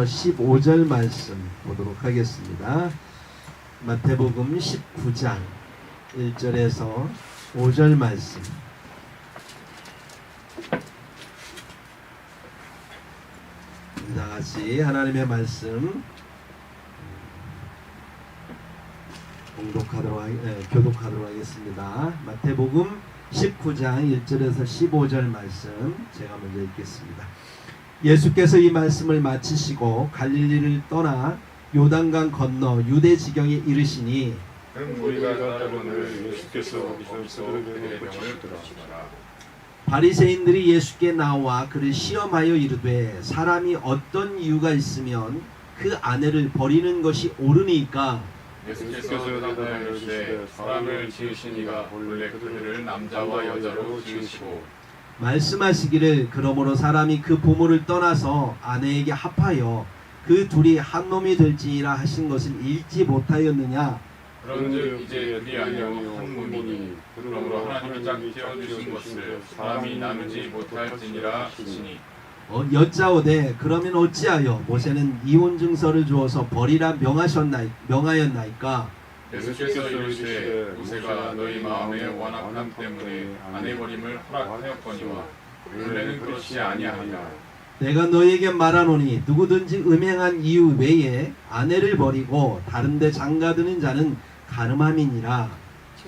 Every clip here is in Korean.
15절 말씀 보도록 하겠습니다. 마태복음 19장 1절에서 5절 말씀. 다 같이 하나님의 말씀 교독하도록 하겠습니다. 마태복음 19장 1절에서 15절 말씀 제가 먼저 읽겠습니다. 예수께서 이 말씀을 마치시고 갈릴리를 떠나 요단강 건너 유대 지경에 이르시니 무리가 따르거늘 예수께서 거기서 그들의 병을 들어주시라. 바리새인들이 예수께 나와 그를 시험하여 이르되 사람이 어떤 이유가 있으면 그 아내를 버리는 것이 옳으니까. 예수께서 대답하여 이르시되 사람을 지으신 이가 본래 그들을 남자와 여자로 지으시고 말씀하시기를 그러므로 사람이 그 부모를 떠나서 아내에게 합하여 그 둘이 한 몸이 될지니라 하신 것을 읽지 못하였느냐. 그런즉 이제 둘이 아니요 한 몸이니 그러므로 하나님이 짝게 지어주신 것을 사람이 나누지 못할지니라 하시니. 여짜오되 그러면 어찌하여 모세는 이혼 증서를 주어서 버리라 명하였나이까. 예수께서 이르시되 모세가 너희 마음의 완악함 때문에 아내 버림을 허락하였거니와 원래는 그렇지 아니하니라. 내가 너희에게 말하노니 누구든지 음행한 이유 외에 아내를 버리고 다른 데 장가드는 자는 가늠함이니라.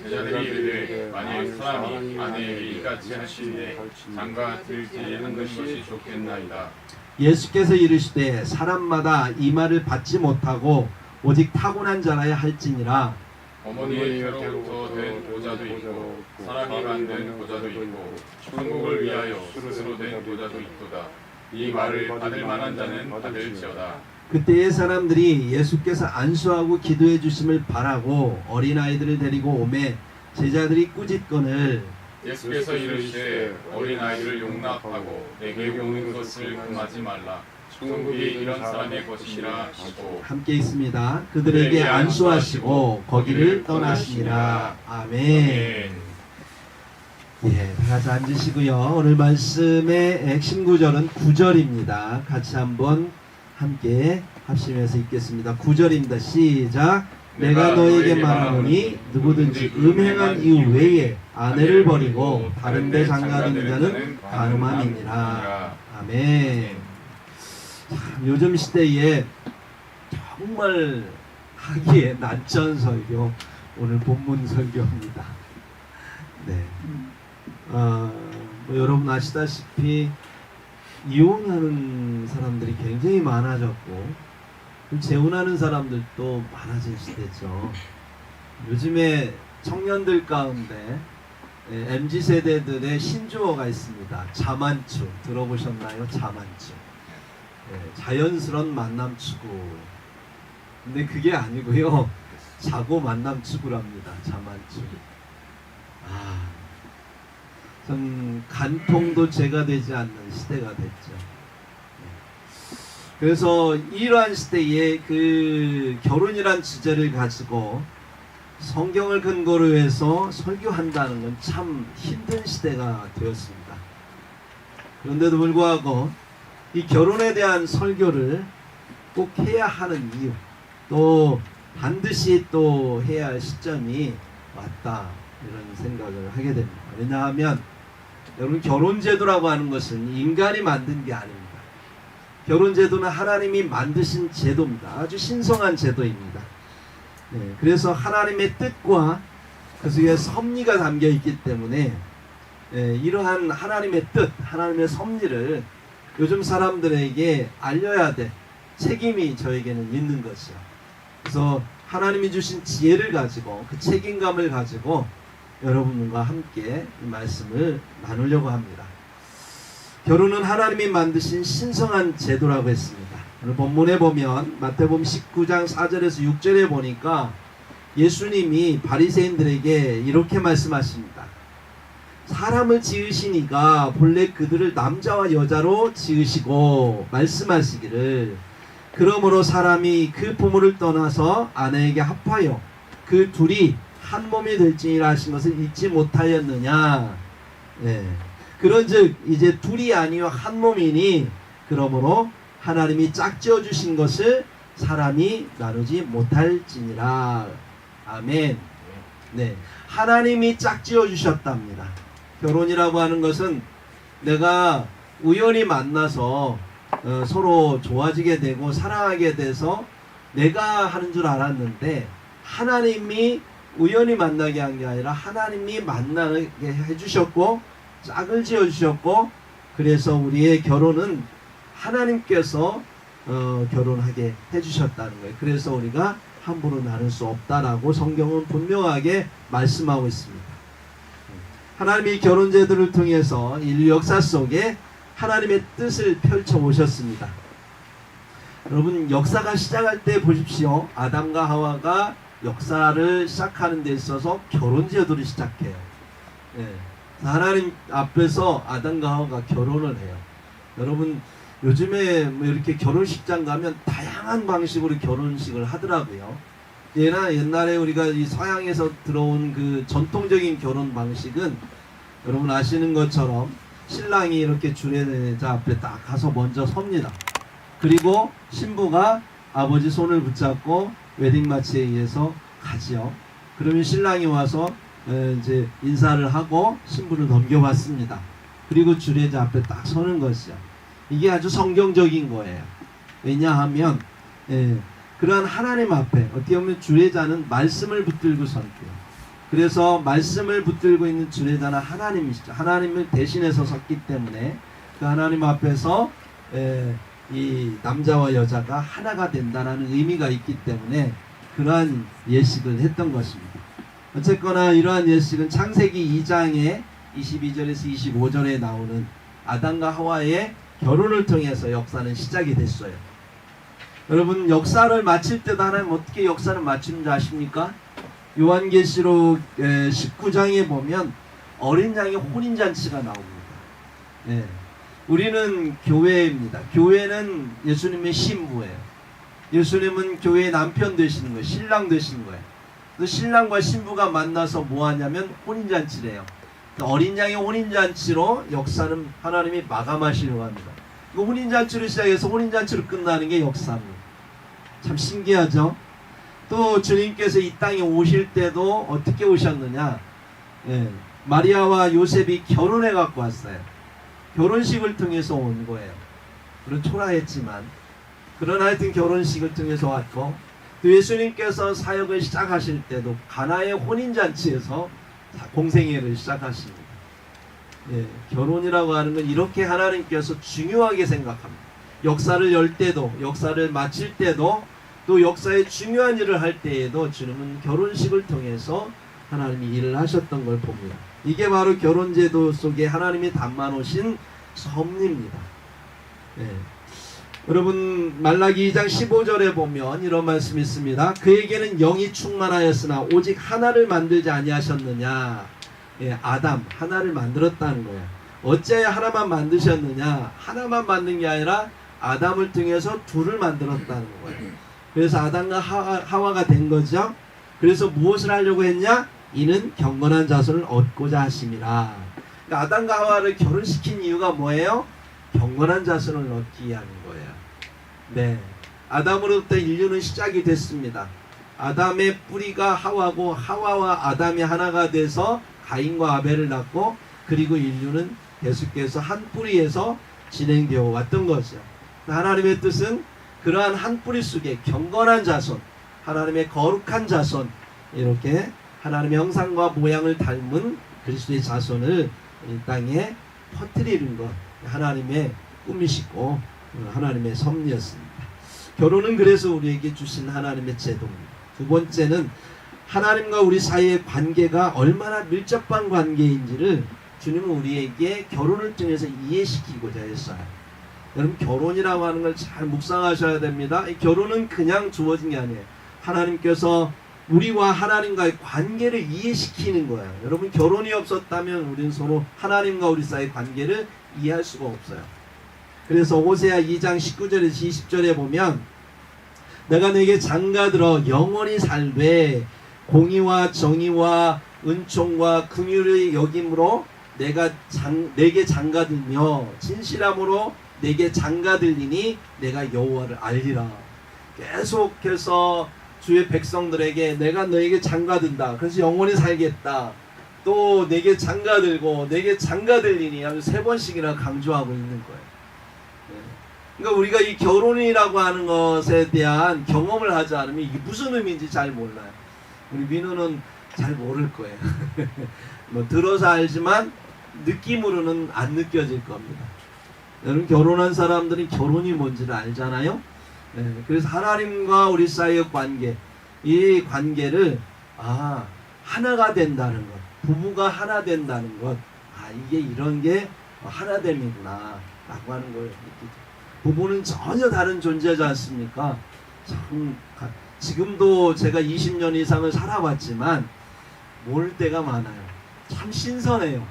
제자들이 이르되 만일 사람이 아내에게 이같이 하시되 장가 들지 않는 것이 좋겠나이다. 예수께서 이르시되 사람마다 이 말을 받지 못하고 오직 타고난 자라야 할지니라. 어머니의 태로부터 된 보자도 있고 사람이 만든 보자도 있고 천국을 위하여 스스로 된 보자도 있도다. 이 말을 받을 만한 자는 받을지어다. 그때의 사람들이 예수께서 안수하고 기도해 주심을 바라고 어린아이들을 데리고 오매 제자들이 꾸짖거늘 예수께서 이르시되 어린아이들을 용납하고 내게 오는 것을 금하지 말라. 천국이 이런 사람의 것이라 하시고 함께 있습니다. 그들에게 안수하시고 거기를 떠나시니라. 아멘. 예, 다 같이 앉으시고요. 오늘 말씀의 핵심 구절은 9절입니다. 같이 한번 함께 합심해서 읽겠습니다. 9절입니다. 시작. 내가 너에게 말하노니 누구든지 음행한 이유 외에 아내를 버리고 다른 데 장가드는 자는 가늠함이니라. 아멘. 요즘 시대에 정말 하기에 난처한 설교, 오늘 본문 설교입니다. 네. 여러분 아시다시피 이혼하는 사람들이 굉장히 많아졌고 재혼하는 사람들도 많아진 시대죠. 요즘에 청년들 가운데 MZ세대들의 신조어가 있습니다. 자만추 들어보셨나요? 자만추. 자연스러운 만남 추구. 근데 그게 아니고요. 자고 만남 추구랍니다. 자만추. 좀 간통도 죄가 되지 않는 시대가 됐죠. 그래서 이러한 시대에 그 결혼이란 주제를 가지고 성경을 근거로 해서 설교한다는 건 참 힘든 시대가 되었습니다. 그런데도 불구하고 이 결혼에 대한 설교를 꼭 해야 하는 이유, 또 반드시 또 해야 할 시점이 왔다, 이런 생각을 하게 됩니다. 왜냐하면 여러분, 결혼제도라고 하는 것은 인간이 만든 게 아닙니다. 결혼제도는 하나님이 만드신 제도입니다. 아주 신성한 제도입니다. 네, 그래서 하나님의 뜻과 그 속에 섭리가 담겨 있기 때문에 이러한 하나님의 뜻, 하나님의 섭리를 요즘 사람들에게 알려야 될 책임이 저에게는 있는 것이요. 그래서 하나님이 주신 지혜를 가지고 그 책임감을 가지고 여러분과 함께 이 말씀을 나누려고 합니다. 결혼은 하나님이 만드신 신성한 제도라고 했습니다. 오늘 본문에 보면 마태복음 19장 4절에서 6절에 보니까 예수님이 바리새인들에게 이렇게 말씀하십니다. 사람을 지으시니가 본래 그들을 남자와 여자로 지으시고 말씀하시기를 그러므로 사람이 그 부모를 떠나서 아내에게 합하여 그 둘이 한 몸이 될지니라 하신 것을 잊지 못하였느냐. 그런즉 이제 둘이 아니요 한 몸이니 그러므로 하나님이 짝지어 주신 것을 사람이 나누지 못할지니라. 아멘. 네, 하나님이 짝지어 주셨답니다. 결혼이라고 하는 것은 내가 우연히 만나서 서로 좋아지게 되고 사랑하게 돼서 내가 하는 줄 알았는데, 하나님이 우연히 만나게 한 게 아니라 하나님이 만나게 해주셨고 짝을 지어 주셨고, 그래서 우리의 결혼은 하나님께서 결혼하게 해주셨다는 거예요. 그래서 우리가 함부로 나눌 수 없다라고 성경은 분명하게 말씀하고 있습니다. 하나님이 결혼 제도를 통해서 인류 역사 속에 하나님의 뜻을 펼쳐 오셨습니다. 여러분, 역사가 시작할 때 보십시오. 아담과 하와가 역사를 시작하는 데 있어서 결혼 제도를 시작해요. 하나님 앞에서 아담과 하와가 결혼을 해요. 여러분, 요즘에 뭐 이렇게 결혼식장 가면 다양한 방식으로 결혼식을 하더라고요. 옛날에 우리가 이 서양에서 들어온 그 전통적인 결혼 방식은 여러분 아시는 것처럼 신랑이 이렇게 주례자 앞에 딱 가서 먼저 섭니다. 그리고 신부가 아버지 손을 붙잡고 웨딩마치에 의해서 가지요. 그러면 신랑이 와서 이제 인사를 하고 신부를 넘겨받습니다. 그리고 주례자 앞에 딱 서는 것이죠. 이게 아주 성경적인 거예요. 왜냐하면 그러한 하나님 앞에 어떻게 보면 주례자는 말씀을 붙들고 선대요. 그래서 말씀을 붙들고 있는 주례자는 하나님이시죠. 하나님을 대신해서 섰기 때문에 그 하나님 앞에서 이 남자와 여자가 하나가 된다는 의미가 있기 때문에 그러한 예식을 했던 것입니다. 어쨌거나 이러한 예식은 창세기 2장에 22절에서 25절에 나오는 아담과 하와의 결혼을 통해서 역사는 시작이 됐어요. 여러분, 역사를 마칠 때도 하나님 어떻게 역사를 마치는지 아십니까? 요한계시록 19장에 보면 어린 양의 혼인잔치가 나옵니다. 우리는 교회입니다. 교회는 예수님의 신부예요. 예수님은 교회의 남편 되시는 거예요. 신랑 되시는 거예요. 그 신랑과 신부가 만나서 뭐 하냐면 혼인잔치래요. 어린 양의 혼인잔치로 역사는 하나님이 마감하시려고 합니다. 그 혼인잔치로 시작해서 혼인잔치로 끝나는 게 역사입니다. 참 신기하죠? 또 주님께서 이 땅에 오실 때도 어떻게 오셨느냐? 마리아와 요셉이 결혼해 갖고 왔어요. 결혼식을 통해서 온 거예요. 물론 초라했지만 그러나 하여튼 결혼식을 통해서 왔고, 또 예수님께서 사역을 시작하실 때도 가나의 혼인잔치에서 공생애를 시작하십니다. 결혼이라고 하는 건 이렇게 하나님께서 중요하게 생각합니다. 역사를 열 때도, 역사를 마칠 때도, 또 역사의 중요한 일을 할 때에도 주님은 결혼식을 통해서 하나님이 일을 하셨던 걸 봅니다. 이게 바로 결혼제도 속에 하나님이 담아 놓으신 섭리입니다. 여러분, 말라기 2장 15절에 보면 이런 말씀이 있습니다. 그에게는 영이 충만하였으나 오직 하나를 만들지 아니하셨느냐. 아담 하나를 만들었다는 거예요. 어째 하나만 만드셨느냐? 하나만 만든 게 아니라 아담을 통해서 둘을 만들었다는 거예요. 그래서 아담과 하와가 된 거죠. 그래서 무엇을 하려고 했냐? 이는 경건한 자손을 얻고자 하심이라. 그러니까 아담과 하와를 결혼시킨 이유가 뭐예요? 경건한 자손을 얻기 위한 거예요. 아담으로부터 인류는 시작이 됐습니다. 아담의 뿌리가 하와고 하와와 아담이 하나가 돼서 가인과 아벨을 낳고, 그리고 인류는 계속해서 한 뿌리에서 진행되어 왔던 거죠. 하나님의 뜻은 그러한 한 뿌리 속에 경건한 자손, 하나님의 거룩한 자손, 이렇게 하나님의 형상과 모양을 닮은 그리스도의 자손을 이 땅에 퍼뜨리는 것, 하나님의 꿈이시고 하나님의 섭리였습니다. 결혼은 그래서 우리에게 주신 하나님의 제도입니다. 두 번째는 하나님과 우리 사이의 관계가 얼마나 밀접한 관계인지를 주님은 우리에게 결혼을 통해서 이해시키고자 했어요. 여러분, 결혼이라고 하는 걸 잘 묵상하셔야 됩니다. 이 결혼은 그냥 주어진 게 아니에요. 하나님께서 우리와 하나님과의 관계를 이해시키는 거예요. 여러분, 결혼이 없었다면 우리는 서로 하나님과 우리 사이의 관계를 이해할 수가 없어요. 그래서 호세아 2장 19절에서 20절에 보면 내가 내게 장가들어 영원히 살되 공의와 정의와 은총과 긍휼의 여김으로 내게 장가들며 진실함으로 내게 장가들리니 내가 여호와를 알리라. 계속해서 주의 백성들에게 내가 너에게 장가든다. 그래서 영원히 살겠다. 또 내게 장가들고 내게 장가들리니 아주 3번씩이나 강조하고 있는 거예요. 그러니까 우리가 이 결혼이라고 하는 것에 대한 경험을 하지 않으면 이게 무슨 의미인지 잘 몰라요. 우리 민우는 잘 모를 거예요. 뭐 들어서 알지만 느낌으로는 안 느껴질 겁니다. 여러분 결혼한 사람들은 결혼이 뭔지를 알잖아요. 그래서 하나님과 우리 사이의 관계, 이 관계를 하나가 된다는 것, 부부가 하나 된다는 것, 이게 이런 게 하나됨이구나 라고 하는 걸 느끼죠. 부부는 전혀 다른 존재지 않습니까? 참 지금도 제가 20년 이상을 살아봤지만 모를 때가 많아요. 참 신선해요.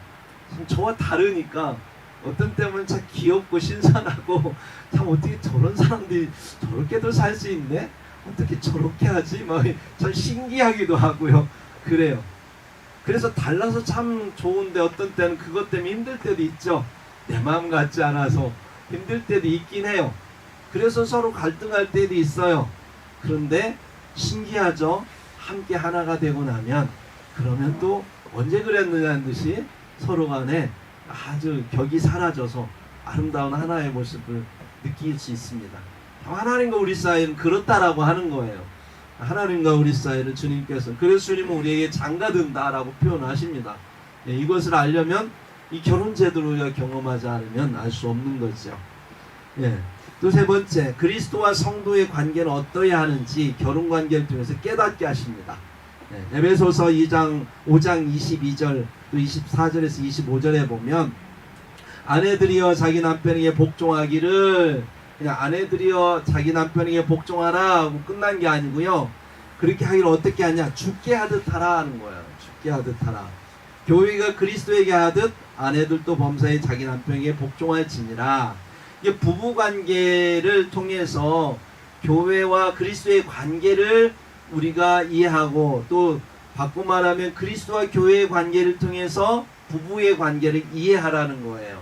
저와 다르니까 어떤 때는 참 귀엽고 신선하고 참 어떻게 저런 사람들이 저렇게도 살 수 있네? 어떻게 저렇게 하지? 참 신기하기도 하고요. 그래요. 그래서 달라서 참 좋은데 어떤 때는 그것 때문에 힘들 때도 있죠. 내 마음 같지 않아서 힘들 때도 있긴 해요. 그래서 서로 갈등할 때도 있어요. 그런데 신기하죠. 함께 하나가 되고 나면 그러면 또 언제 그랬느냐는 듯이 서로 간에 아주 격이 사라져서 아름다운 하나의 모습을 느낄 수 있습니다. 하나님과 우리 사이는 그렇다라고 하는 거예요. 하나님과 우리 사이를 주님께서, 그래서 주님은 우리에게 장가든다라고 표현하십니다. 이것을 알려면 이 결혼 제도를 우리가 경험하지 않으면 알 수 없는 거죠. 또 3번째, 그리스도와 성도의 관계는 어떠해야 하는지 결혼 관계를 통해서 깨닫게 하십니다. 에베소서 5장 22절 또 24절에서 25절에 보면 아내들이여 자기 남편에게 복종하기를, 그냥 아내들이여 자기 남편에게 복종하라 하고 끝난 게 아니고요. 그렇게 하기를 어떻게 하냐? 죽게 하듯 하라 하는 거예요. 죽게 하듯 하라. 교회가 그리스도에게 하듯 아내들도 범사에 자기 남편에게 복종할지니라. 이게 부부관계를 통해서 교회와 그리스도의 관계를 우리가 이해하고, 또 바꿔 말하면 그리스도와 교회의 관계를 통해서 부부의 관계를 이해하라는 거예요.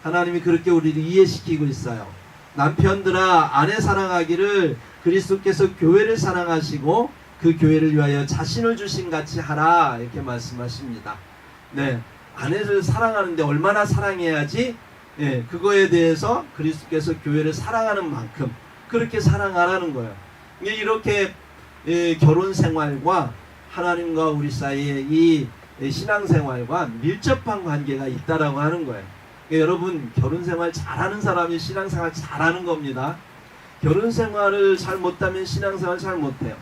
하나님이 그렇게 우리를 이해시키고 있어요. 남편들아 아내 사랑하기를 그리스도께서 교회를 사랑하시고 그 교회를 위하여 자신을 주신 같이 하라, 이렇게 말씀하십니다. 아내를 사랑하는데 얼마나 사랑해야지? 그거에 대해서 그리스도께서 교회를 사랑하는 만큼 그렇게 사랑하라는 거예요. 이렇게 결혼 생활과 하나님과 우리 사이에 이 신앙생활과 밀접한 관계가 있다라고 하는 거예요. 여러분 결혼 생활 잘하는 사람이 신앙생활 잘하는 겁니다. 결혼 생활을 잘 못하면 신앙생활 잘 못해요.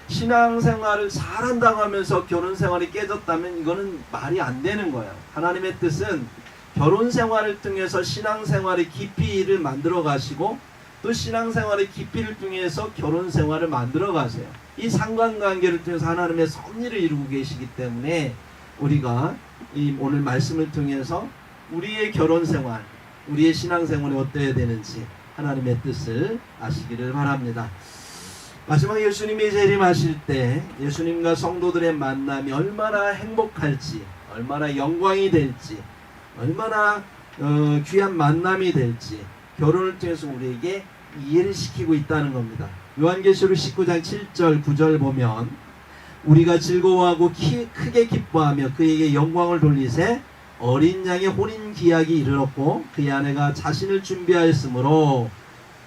신앙생활을 잘한다고 하면서 결혼 생활이 깨졌다면 이거는 말이 안 되는 거예요. 하나님의 뜻은 결혼 생활을 통해서 신앙생활의 깊이를 만들어 가시고 또 신앙생활의 깊이를 통해서 결혼 생활을 만들어 가세요. 이 상관관계를 통해서 하나님의 섭리를 이루고 계시기 때문에 우리가 이 오늘 말씀을 통해서 우리의 결혼 생활, 우리의 신앙 생활이 어떠해야 되는지 하나님의 뜻을 아시기를 바랍니다. 마지막에 예수님이 재림하실 때 예수님과 성도들의 만남이 얼마나 행복할지, 얼마나 영광이 될지, 얼마나 귀한 만남이 될지 결혼을 통해서 우리에게 이해를 시키고 있다는 겁니다. 요한계시록 19장 7절 9절 보면 우리가 즐거워하고 크게 기뻐하며 그에게 영광을 돌리세 어린 양의 혼인 기약이 이르렀고 그의 아내가 자신을 준비하였으므로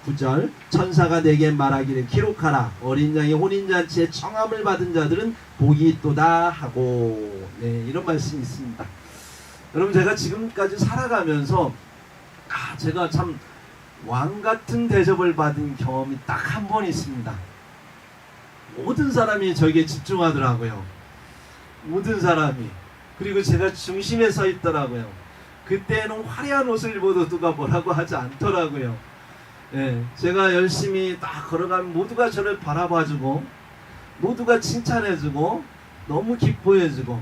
9절 천사가 내게 말하기를 기록하라 어린 양의 혼인잔치에 청함을 받은 자들은 복이 있도다 하고, 이런 말씀이 있습니다. 여러분 제가 지금까지 살아가면서 제가 참 왕같은 대접을 받은 경험이 딱 한 번 있습니다. 모든 사람이 저에게 집중하더라고요. 모든 사람이. 그리고 제가 중심에 서 있더라고요. 그때는 화려한 옷을 입어도 누가 뭐라고 하지 않더라고요. 제가 열심히 딱 걸어가면 모두가 저를 바라봐주고 모두가 칭찬해주고 너무 기뻐해주고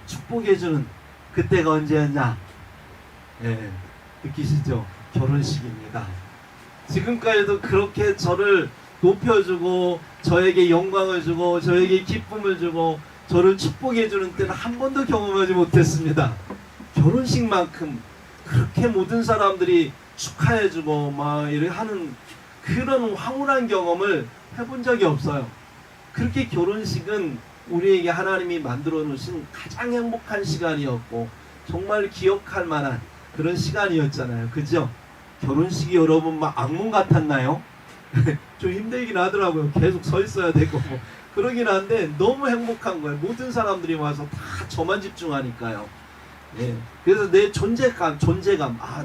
축복해주는 그때가 언제였냐? 느끼시죠? 결혼식입니다. 지금까지도 그렇게 저를 높여주고 저에게 영광을 주고 저에게 기쁨을 주고 저를 축복해주는 때는 한 번도 경험하지 못했습니다. 결혼식만큼 그렇게 모든 사람들이 축하해주고 막 이렇게 하는 그런 황홀한 경험을 해본 적이 없어요. 그렇게 결혼식은 우리에게 하나님이 만들어 놓으신 가장 행복한 시간이었고 정말 기억할 만한 그런 시간이었잖아요. 그죠? 결혼식이 여러분 막 악몽 같았나요? 좀 힘들긴 하더라고요. 계속 서 있어야 되고 뭐 그러긴 한데 너무 행복한 거예요. 모든 사람들이 와서 다 저만 집중하니까요. 예. 그래서 내 존재감,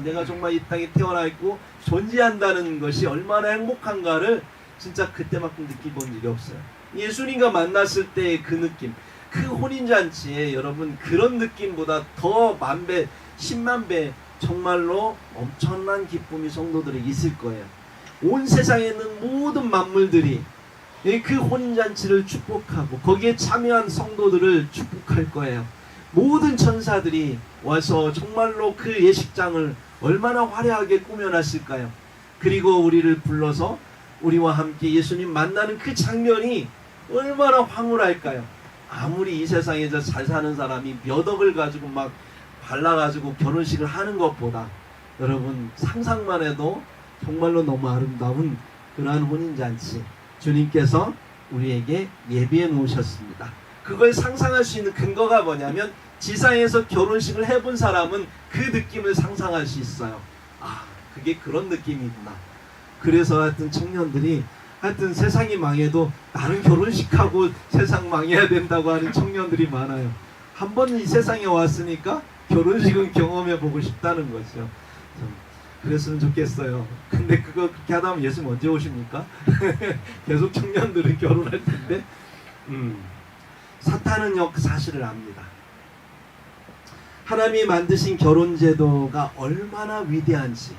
내가 정말 이 땅에 태어나 있고 존재한다는 것이 얼마나 행복한가를 진짜 그때만큼 느껴본 적이 없어요. 예수님과 만났을 때의 그 느낌, 그 혼인잔치에 여러분 그런 느낌보다 더 만배, 10만 배 정말로 엄청난 기쁨이 성도들에게 있을 거예요. 온 세상에 있는 모든 만물들이 그 혼인잔치를 축복하고 거기에 참여한 성도들을 축복할 거예요. 모든 천사들이 와서 정말로 그 예식장을 얼마나 화려하게 꾸며놨을까요? 그리고 우리를 불러서 우리와 함께 예수님 만나는 그 장면이 얼마나 황홀할까요? 아무리 이 세상에서 잘 사는 사람이 몇 억을 가지고 막 발라가지고 결혼식을 하는 것보다 여러분 상상만 해도 정말로 너무 아름다운 그러한 혼인잔치 주님께서 우리에게 예비해 놓으셨습니다. 그걸 상상할 수 있는 근거가 뭐냐면 지상에서 결혼식을 해본 사람은 그 느낌을 상상할 수 있어요. 아, 그게 그런 느낌이구나. 그래서 하여튼 청년들이 하여튼 세상이 망해도 나는 결혼식하고 세상 망해야 된다고 하는 청년들이 많아요. 한 번 이 세상에 왔으니까 결혼식은 경험해 보고 싶다는 거죠. 그랬으면 좋겠어요. 근데 그거 그렇게 하다 보면 예수님 언제 오십니까? 계속 청년들은 결혼할 텐데. 사탄은 그 사실을 압니다. 하나님이 만드신 결혼제도가 얼마나 위대한지,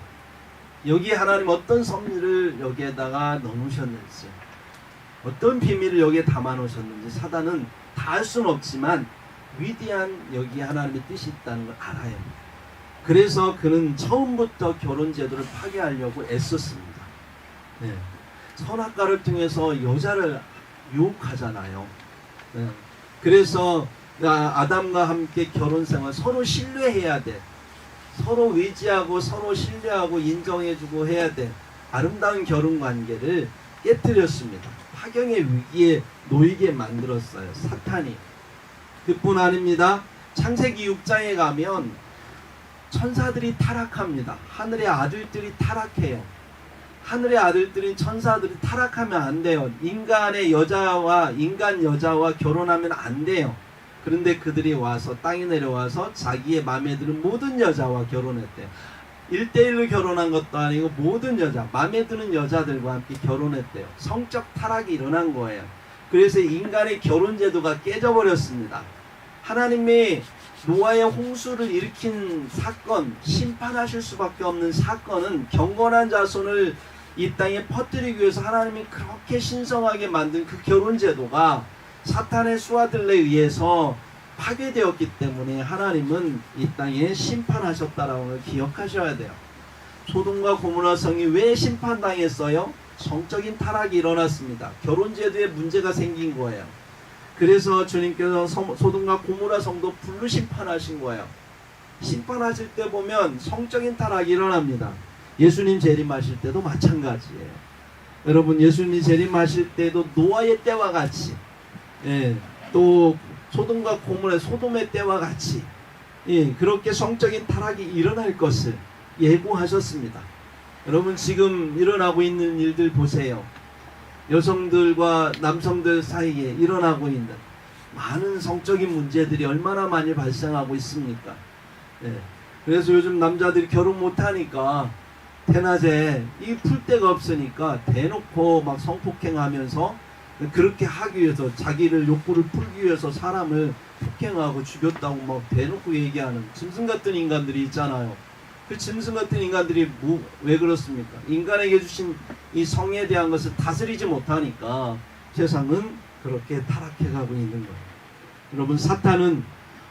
여기에 하나님 어떤 섭리를 여기에다가 넣으셨는지, 어떤 비밀을 여기에 담아 놓으셨는지 사단은 다 알 수는 없지만 위대한 여기에 하나님의 뜻이 있다는 걸 알아요. 그래서 그는 처음부터 결혼제도를 파괴하려고 애썼습니다. 네. 선악과를 통해서 여자를 유혹하잖아요. 네. 그래서 아담과 함께 결혼생활 서로 신뢰해야 돼. 서로 의지하고 서로 신뢰하고 인정해주고 해야 돼. 아름다운 결혼관계를 깨뜨렸습니다. 파경의 위기에 놓이게 만들었어요. 사탄이. 그뿐 아닙니다. 창세기 6장에 가면 천사들이 타락합니다. 하늘의 아들들이 타락해요. 하늘의 아들들인 천사들이 타락하면 안 돼요. 인간 여자와 결혼하면 안 돼요. 그런데 그들이 와서 땅에 내려와서 자기의 마음에 드는 모든 여자와 결혼했대요. 1대1로 결혼한 것도 아니고 모든 여자, 마음에 드는 여자들과 함께 결혼했대요. 성적 타락이 일어난 거예요. 그래서 인간의 결혼 제도가 깨져버렸습니다. 하나님이 노아의 홍수를 일으킨 사건, 심판하실 수밖에 없는 사건은 경건한 자손을 이 땅에 퍼뜨리기 위해서 하나님이 그렇게 신성하게 만든 그 결혼 제도가 사탄의 수하들에 의해서 파괴되었기 때문에 하나님은 이 땅에 심판하셨다라는 걸 기억하셔야 돼요. 소돔과 고모라 성이 왜 심판당했어요? 성적인 타락이 일어났습니다. 결혼 제도에 문제가 생긴 거예요. 그래서 주님께서 소돔과 고모라 성도 불로 심판하신 거예요. 심판하실 때 보면 성적인 타락이 일어납니다. 예수님 재림하실 때도 마찬가지예요. 여러분 예수님 재림하실 때도 노아의 때와 같이, 또 소돔과 고모라 소돔의 때와 같이, 그렇게 성적인 타락이 일어날 것을 예고하셨습니다. 여러분 지금 일어나고 있는 일들 보세요. 여성들과 남성들 사이에 일어나고 있는 많은 성적인 문제들이 얼마나 많이 발생하고 있습니까? 그래서 요즘 남자들이 결혼 못하니까 대낮에 이 풀 데가 없으니까 대놓고 막 성폭행하면서 그렇게 하기 위해서 자기를 욕구를 풀기 위해서 사람을 폭행하고 죽였다고 막 대놓고 얘기하는 짐승 같은 인간들이 있잖아요. 그 짐승 같은 인간들이 왜 그렇습니까? 인간에게 주신 이 성에 대한 것을 다스리지 못하니까 세상은 그렇게 타락해가고 있는 거예요. 여러분 사탄은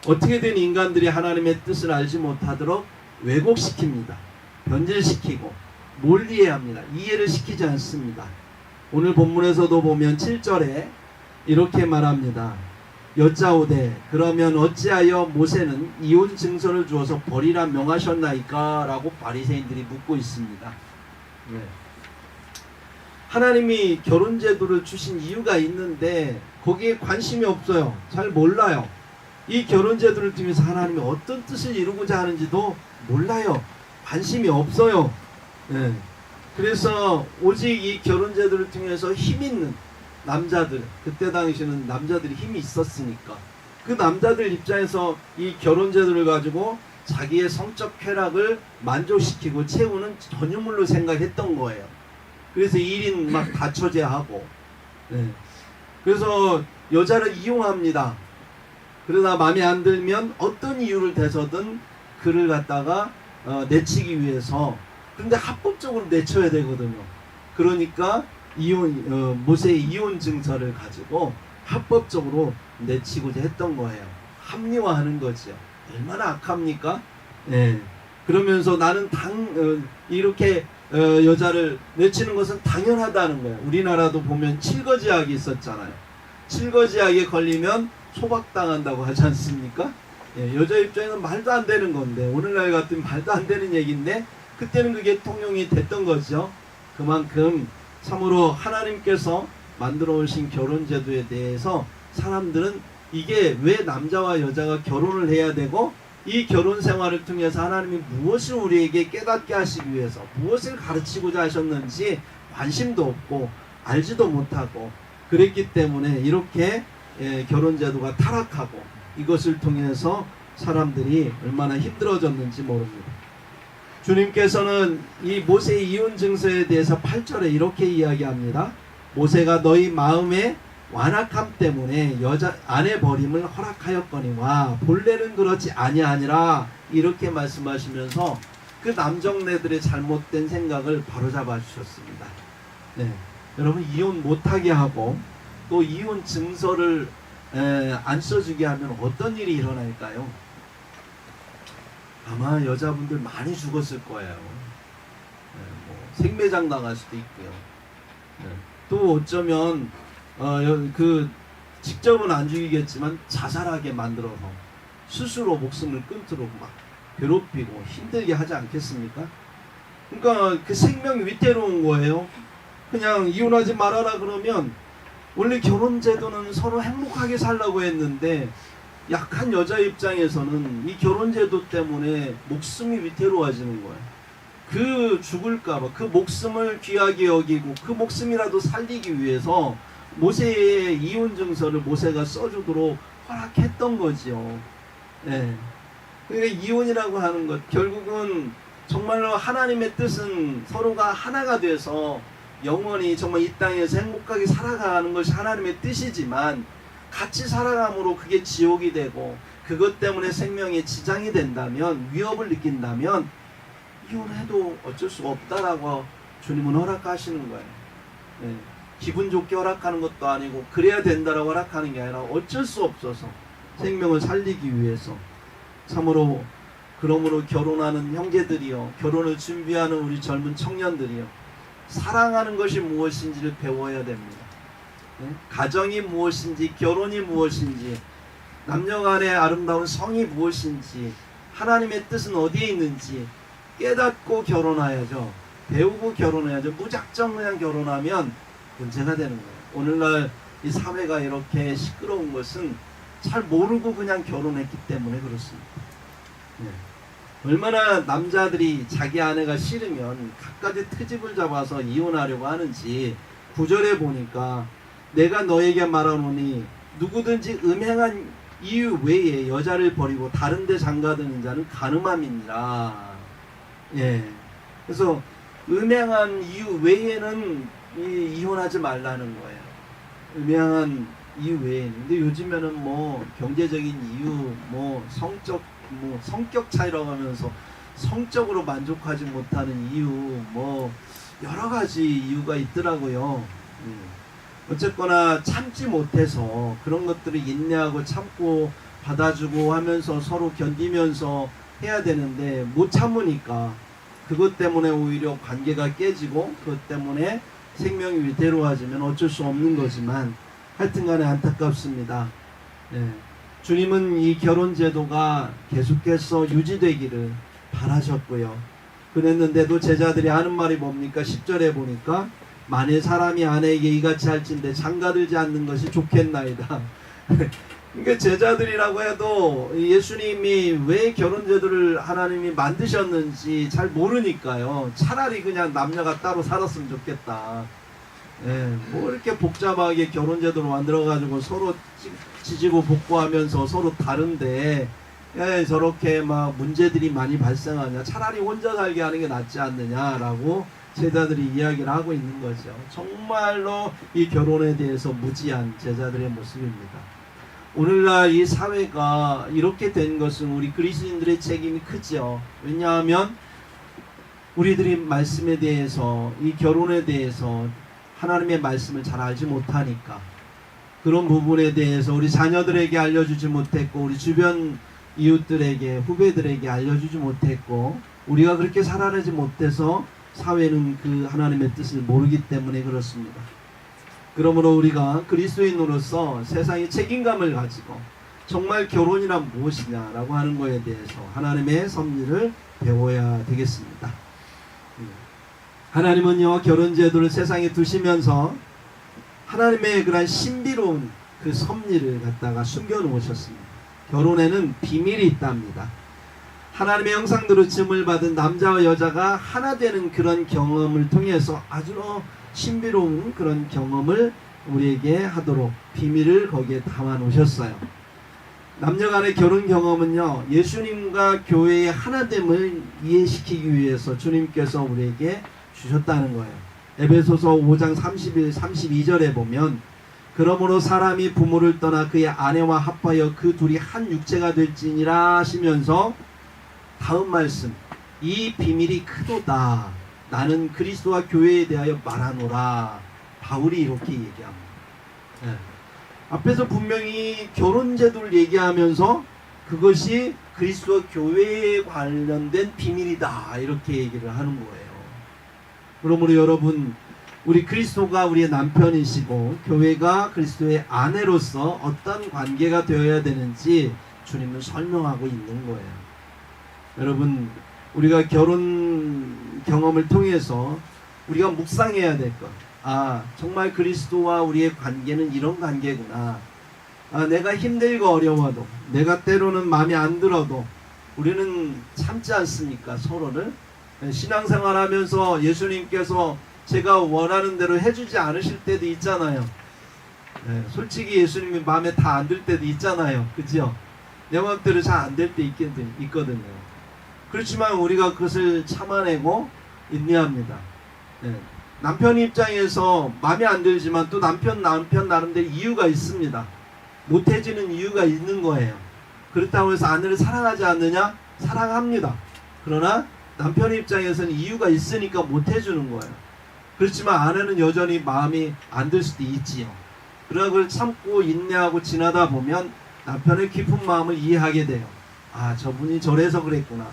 어떻게든 인간들이 하나님의 뜻을 알지 못하도록 왜곡시킵니다. 변질시키고 몰리해합니다. 이해를 시키지 않습니다. 오늘 본문에서도 보면 7절에 이렇게 말합니다. 여짜오되 그러면 어찌하여 모세는 이혼 증서를 주어서 버리라 명하셨나이까? 라고 바리새인들이 묻고 있습니다. 네. 하나님이 결혼 제도를 주신 이유가 있는데 거기에 관심이 없어요. 잘 몰라요. 이 결혼 제도를 통해서 하나님이 어떤 뜻을 이루고자 하는지도 몰라요. 관심이 없어요. 네. 그래서 오직 이 결혼 제도를 통해서 힘 있는 남자들, 그때 당시에는 남자들이 힘이 있었으니까 그 남자들 입장에서 이 결혼 제도를 가지고 자기의 성적 쾌락을 만족시키고 채우는 전유물로 생각했던 거예요. 그래서 1인 막 다처제하고, 네. 그래서 여자를 이용합니다. 그러다 마음에 안 들면 어떤 이유를 대서든 그를 갖다가 내치기 위해서, 근데 합법적으로 내쳐야 되거든요. 그러니까 모세의 이혼 증서를 가지고 합법적으로 내치고자 했던 거예요. 합리화하는 거죠. 얼마나 악합니까? 네. 그러면서 나는 이렇게 여자를 내치는 것은 당연하다는 거예요. 우리나라도 보면 칠거지약이 있었잖아요. 칠거지약에 걸리면 소박당한다고 하지 않습니까? 예, 여자 입장에는 말도 안 되는 건데, 오늘날 같으면 말도 안 되는 얘기인데 그때는 그게 통용이 됐던 거죠. 그만큼 참으로 하나님께서 만들어 오신 결혼제도에 대해서 사람들은 이게 왜 남자와 여자가 결혼을 해야 되고, 이 결혼 생활을 통해서 하나님이 무엇을 우리에게 깨닫게 하시기 위해서 무엇을 가르치고자 하셨는지 관심도 없고 알지도 못하고 그랬기 때문에 이렇게 결혼제도가 타락하고 이것을 통해서 사람들이 얼마나 힘들어졌는지 모릅니다. 주님께서는 이 모세의 이혼 증서에 대해서 8절에 이렇게 이야기합니다. 모세가 너희 마음의 완악함 때문에 여자 아내 버림을 허락하였거니와 본래는 그렇지 아니하니라, 이렇게 말씀하시면서 그 남정네들의 잘못된 생각을 바로잡아 주셨습니다. 네, 여러분, 이혼 못하게 하고 또 이혼 증서를 안 써주게 하면 어떤 일이 일어날까요? 아마 여자분들 많이 죽었을 거예요. 뭐 생매장 나갈 수도 있고요. 또 어쩌면 직접은 안 죽이겠지만 자살하게 만들어서 스스로 목숨을 끊도록 막 괴롭히고 힘들게 하지 않겠습니까? 그러니까 그 생명이 위태로운 거예요. 그냥 이혼하지 말아라 그러면, 원래 결혼제도는 서로 행복하게 살라고 했는데 약한 여자 입장에서는 이 결혼제도 때문에 목숨이 위태로워지는 거예요. 그 죽을까봐 그 목숨을 귀하게 여기고 그 목숨이라도 살리기 위해서 모세의 이혼 증서를 모세가 써주도록 허락했던 거지요. 네. 그러니까 이혼이라고 하는 것, 결국은 정말로 하나님의 뜻은 서로가 하나가 돼서 영원히 정말 이 땅에서 행복하게 살아가는 것이 하나님의 뜻이지만, 같이 살아감으로 그게 지옥이 되고 그것 때문에 생명에 지장이 된다면, 위협을 느낀다면 이혼해도 어쩔 수가 없다라고 주님은 허락하시는 거예요. 네. 기분 좋게 허락하는 것도 아니고 그래야 된다라고 허락하는 게 아니라 어쩔 수 없어서 생명을 살리기 위해서. 참으로 그러므로 결혼하는 형제들이요, 결혼을 준비하는 우리 젊은 청년들이요, 사랑하는 것이 무엇인지를 배워야 됩니다. 네? 가정이 무엇인지, 결혼이 무엇인지, 남녀간의 아름다운 성이 무엇인지, 하나님의 뜻은 어디에 있는지 깨닫고 결혼해야죠. 배우고 결혼해야죠. 무작정 그냥 결혼하면 문제가 되는 거예요. 오늘날 이 사회가 이렇게 시끄러운 것은 잘 모르고 그냥 결혼했기 때문에 그렇습니다. 네. 얼마나 남자들이 자기 아내가 싫으면 갖가지 트집을 잡아서 이혼하려고 하는지 9절에 보니까, 내가 너에게 말하노니 누구든지 음행한 이유 외에 여자를 버리고 다른 데 장가드는 자는 간음함이니라. 예. 그래서 음행한 이유 외에는 이혼하지 말라는 거예요. 음행한 이유 외에는. 근데 요즘에는 뭐 경제적인 이유, 뭐 성격 차이라고 하면서 성적으로 만족하지 못하는 이유, 뭐 여러 가지 이유가 있더라고요. 어쨌거나 참지 못해서 그런 것들을 인내하고 참고 받아주고 하면서 서로 견디면서 해야 되는데 못 참으니까 그것 때문에 오히려 관계가 깨지고 그것 때문에 생명이 위태로워지면 어쩔 수 없는 거지만, 하여튼간에 안타깝습니다. 예. 주님은 이 결혼 제도가 계속해서 유지되기를 바라셨고요. 그랬는데도 제자들이 하는 말이 뭡니까? 10절에 보니까 만일 사람이 아내에게 이같이 할진대 장가들지 않는 것이 좋겠나이다. 그러니까 제자들이라고 해도 예수님이 왜 결혼 제도를 하나님이 만드셨는지 잘 모르니까요. 차라리 그냥 남녀가 따로 살았으면 좋겠다. 예, 뭐 이렇게 복잡하게 결혼 제도를 만들어 가지고 서로 지지고 볶고하면서 서로 다른데 예, 저렇게 막 문제들이 많이 발생하냐, 차라리 혼자 살게 하는 게 낫지 않느냐라고 제자들이 이야기를 하고 있는 거죠. 정말로 이 결혼에 대해서 무지한 제자들의 모습입니다. 오늘날 이 사회가 이렇게 된 것은 우리 그리스도인들의 책임이 크죠. 왜냐하면 우리들이 말씀에 대해서, 이 결혼에 대해서 하나님의 말씀을 잘 알지 못하니까 그런 부분에 대해서 우리 자녀들에게 알려주지 못했고, 우리 주변 이웃들에게, 후배들에게 알려주지 못했고, 우리가 그렇게 살아내지 못해서 사회는 그 하나님의 뜻을 모르기 때문에 그렇습니다. 그러므로 우리가 그리스도인으로서 세상의 책임감을 가지고 정말 결혼이란 무엇이냐라고 하는 것에 대해서 하나님의 섭리를 배워야 되겠습니다. 하나님은요, 결혼 제도를 세상에 두시면서 하나님의 그런 신비로운 그 섭리를 갖다가 숨겨 놓으셨습니다. 결혼에는 비밀이 있답니다. 하나님의 형상대로 지음을 받은 남자와 여자가 하나 되는 그런 경험을 통해서 아주 신비로운 그런 경험을 우리에게 하도록 비밀을 거기에 담아 놓으셨어요. 남녀 간의 결혼 경험은요, 예수님과 교회의 하나됨을 이해시키기 위해서 주님께서 우리에게 주셨다는 거예요. 에베소서 5장 31, 32절에 보면 그러므로 사람이 부모를 떠나 그의 아내와 합하여 그 둘이 한 육체가 될지니라 하시면서 다음 말씀, 이 비밀이 크도다. 나는 그리스도와 교회에 대하여 말하노라. 바울이 이렇게 얘기합니다. 네. 앞에서 분명히 결혼 제도를 얘기하면서 그것이 그리스도와 교회에 관련된 비밀이다. 이렇게 얘기를 하는 거예요. 그러므로 여러분, 우리 그리스도가 우리의 남편이시고 교회가 그리스도의 아내로서 어떤 관계가 되어야 되는지 주님은 설명하고 있는 거예요. 여러분, 우리가 결혼 경험을 통해서 우리가 묵상해야 될 것. 아, 정말 그리스도와 우리의 관계는 이런 관계구나. 아, 내가 힘들고 어려워도, 내가 때로는 마음에 안 들어도 우리는 참지 않습니까? 서로를. 신앙생활 하면서 예수님께서 제가 원하는 대로 해주지 않으실 때도 있잖아요. 네, 솔직히 예수님이 마음에 다 안 들 때도 있잖아요. 그죠? 내 마음대로 잘 안 될 때 있거든요. 그렇지만 우리가 그것을 참아내고 인내합니다. 네. 남편 입장에서 마음에 안 들지만 또 남편 나름대로 이유가 있습니다. 못해지는 이유가 있는 거예요. 그렇다고 해서 아내를 사랑하지 않느냐? 사랑합니다. 그러나 남편 입장에서는 이유가 있으니까 못해주는 거예요. 그렇지만 아내는 여전히 마음이 안 들 수도 있지요. 그러나 그걸 참고 인내하고 지나다 보면 남편의 깊은 마음을 이해하게 돼요. 아, 저분이 저래서 그랬구나.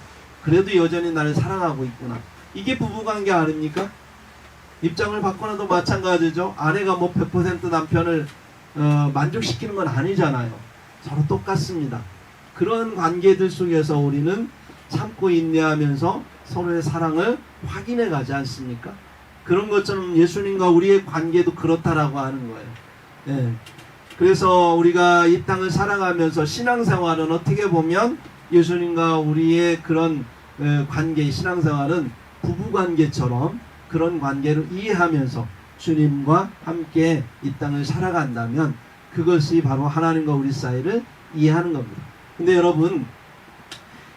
그래도 여전히 나를 사랑하고 있구나. 이게 부부관계 아닙니까? 입장을 바꿔놔도 마찬가지죠. 아내가 뭐 100% 남편을 만족시키는 건 아니잖아요. 서로 똑같습니다. 그런 관계들 속에서 우리는 참고 인내하면서 서로의 사랑을 확인해 가지 않습니까? 그런 것처럼 예수님과 우리의 관계도 그렇다라고 하는 거예요. 네. 그래서 우리가 이 땅을 살아가면서 신앙생활은 어떻게 보면 예수님과 우리의 그런 관계, 신앙생활은 부부관계처럼 그런 관계를 이해하면서 주님과 함께 이 땅을 살아간다면 그것이 바로 하나님과 우리 사이를 이해하는 겁니다. 근데 여러분,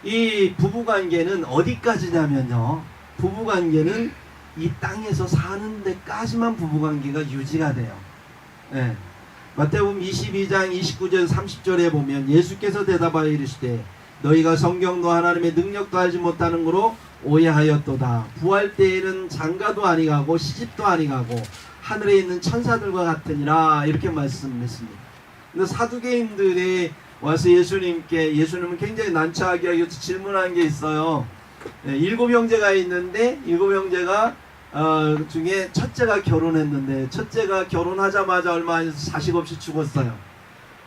이 부부관계는 어디까지냐면요, 부부관계는 이 땅에서 사는 데까지만 부부관계가 유지가 돼요. 네. 마태복음 22장 29절 30절에 보면 예수께서 대답하여 이르시되 너희가 성경도 하나님의 능력도 알지 못하는 거로 오해하였도다. 부활 때에는 장가도 아니가고 시집도 아니가고 하늘에 있는 천사들과 같으니라. 이렇게 말씀했습니다. 근데 사두개인들이 와서 예수님은 굉장히 난처하게 질문한 게 있어요. 7 형제가 있는데 7 형제가 중에 첫째가 결혼했는데 첫째가 결혼하자마자 얼마 안 돼서 자식 없이 죽었어요.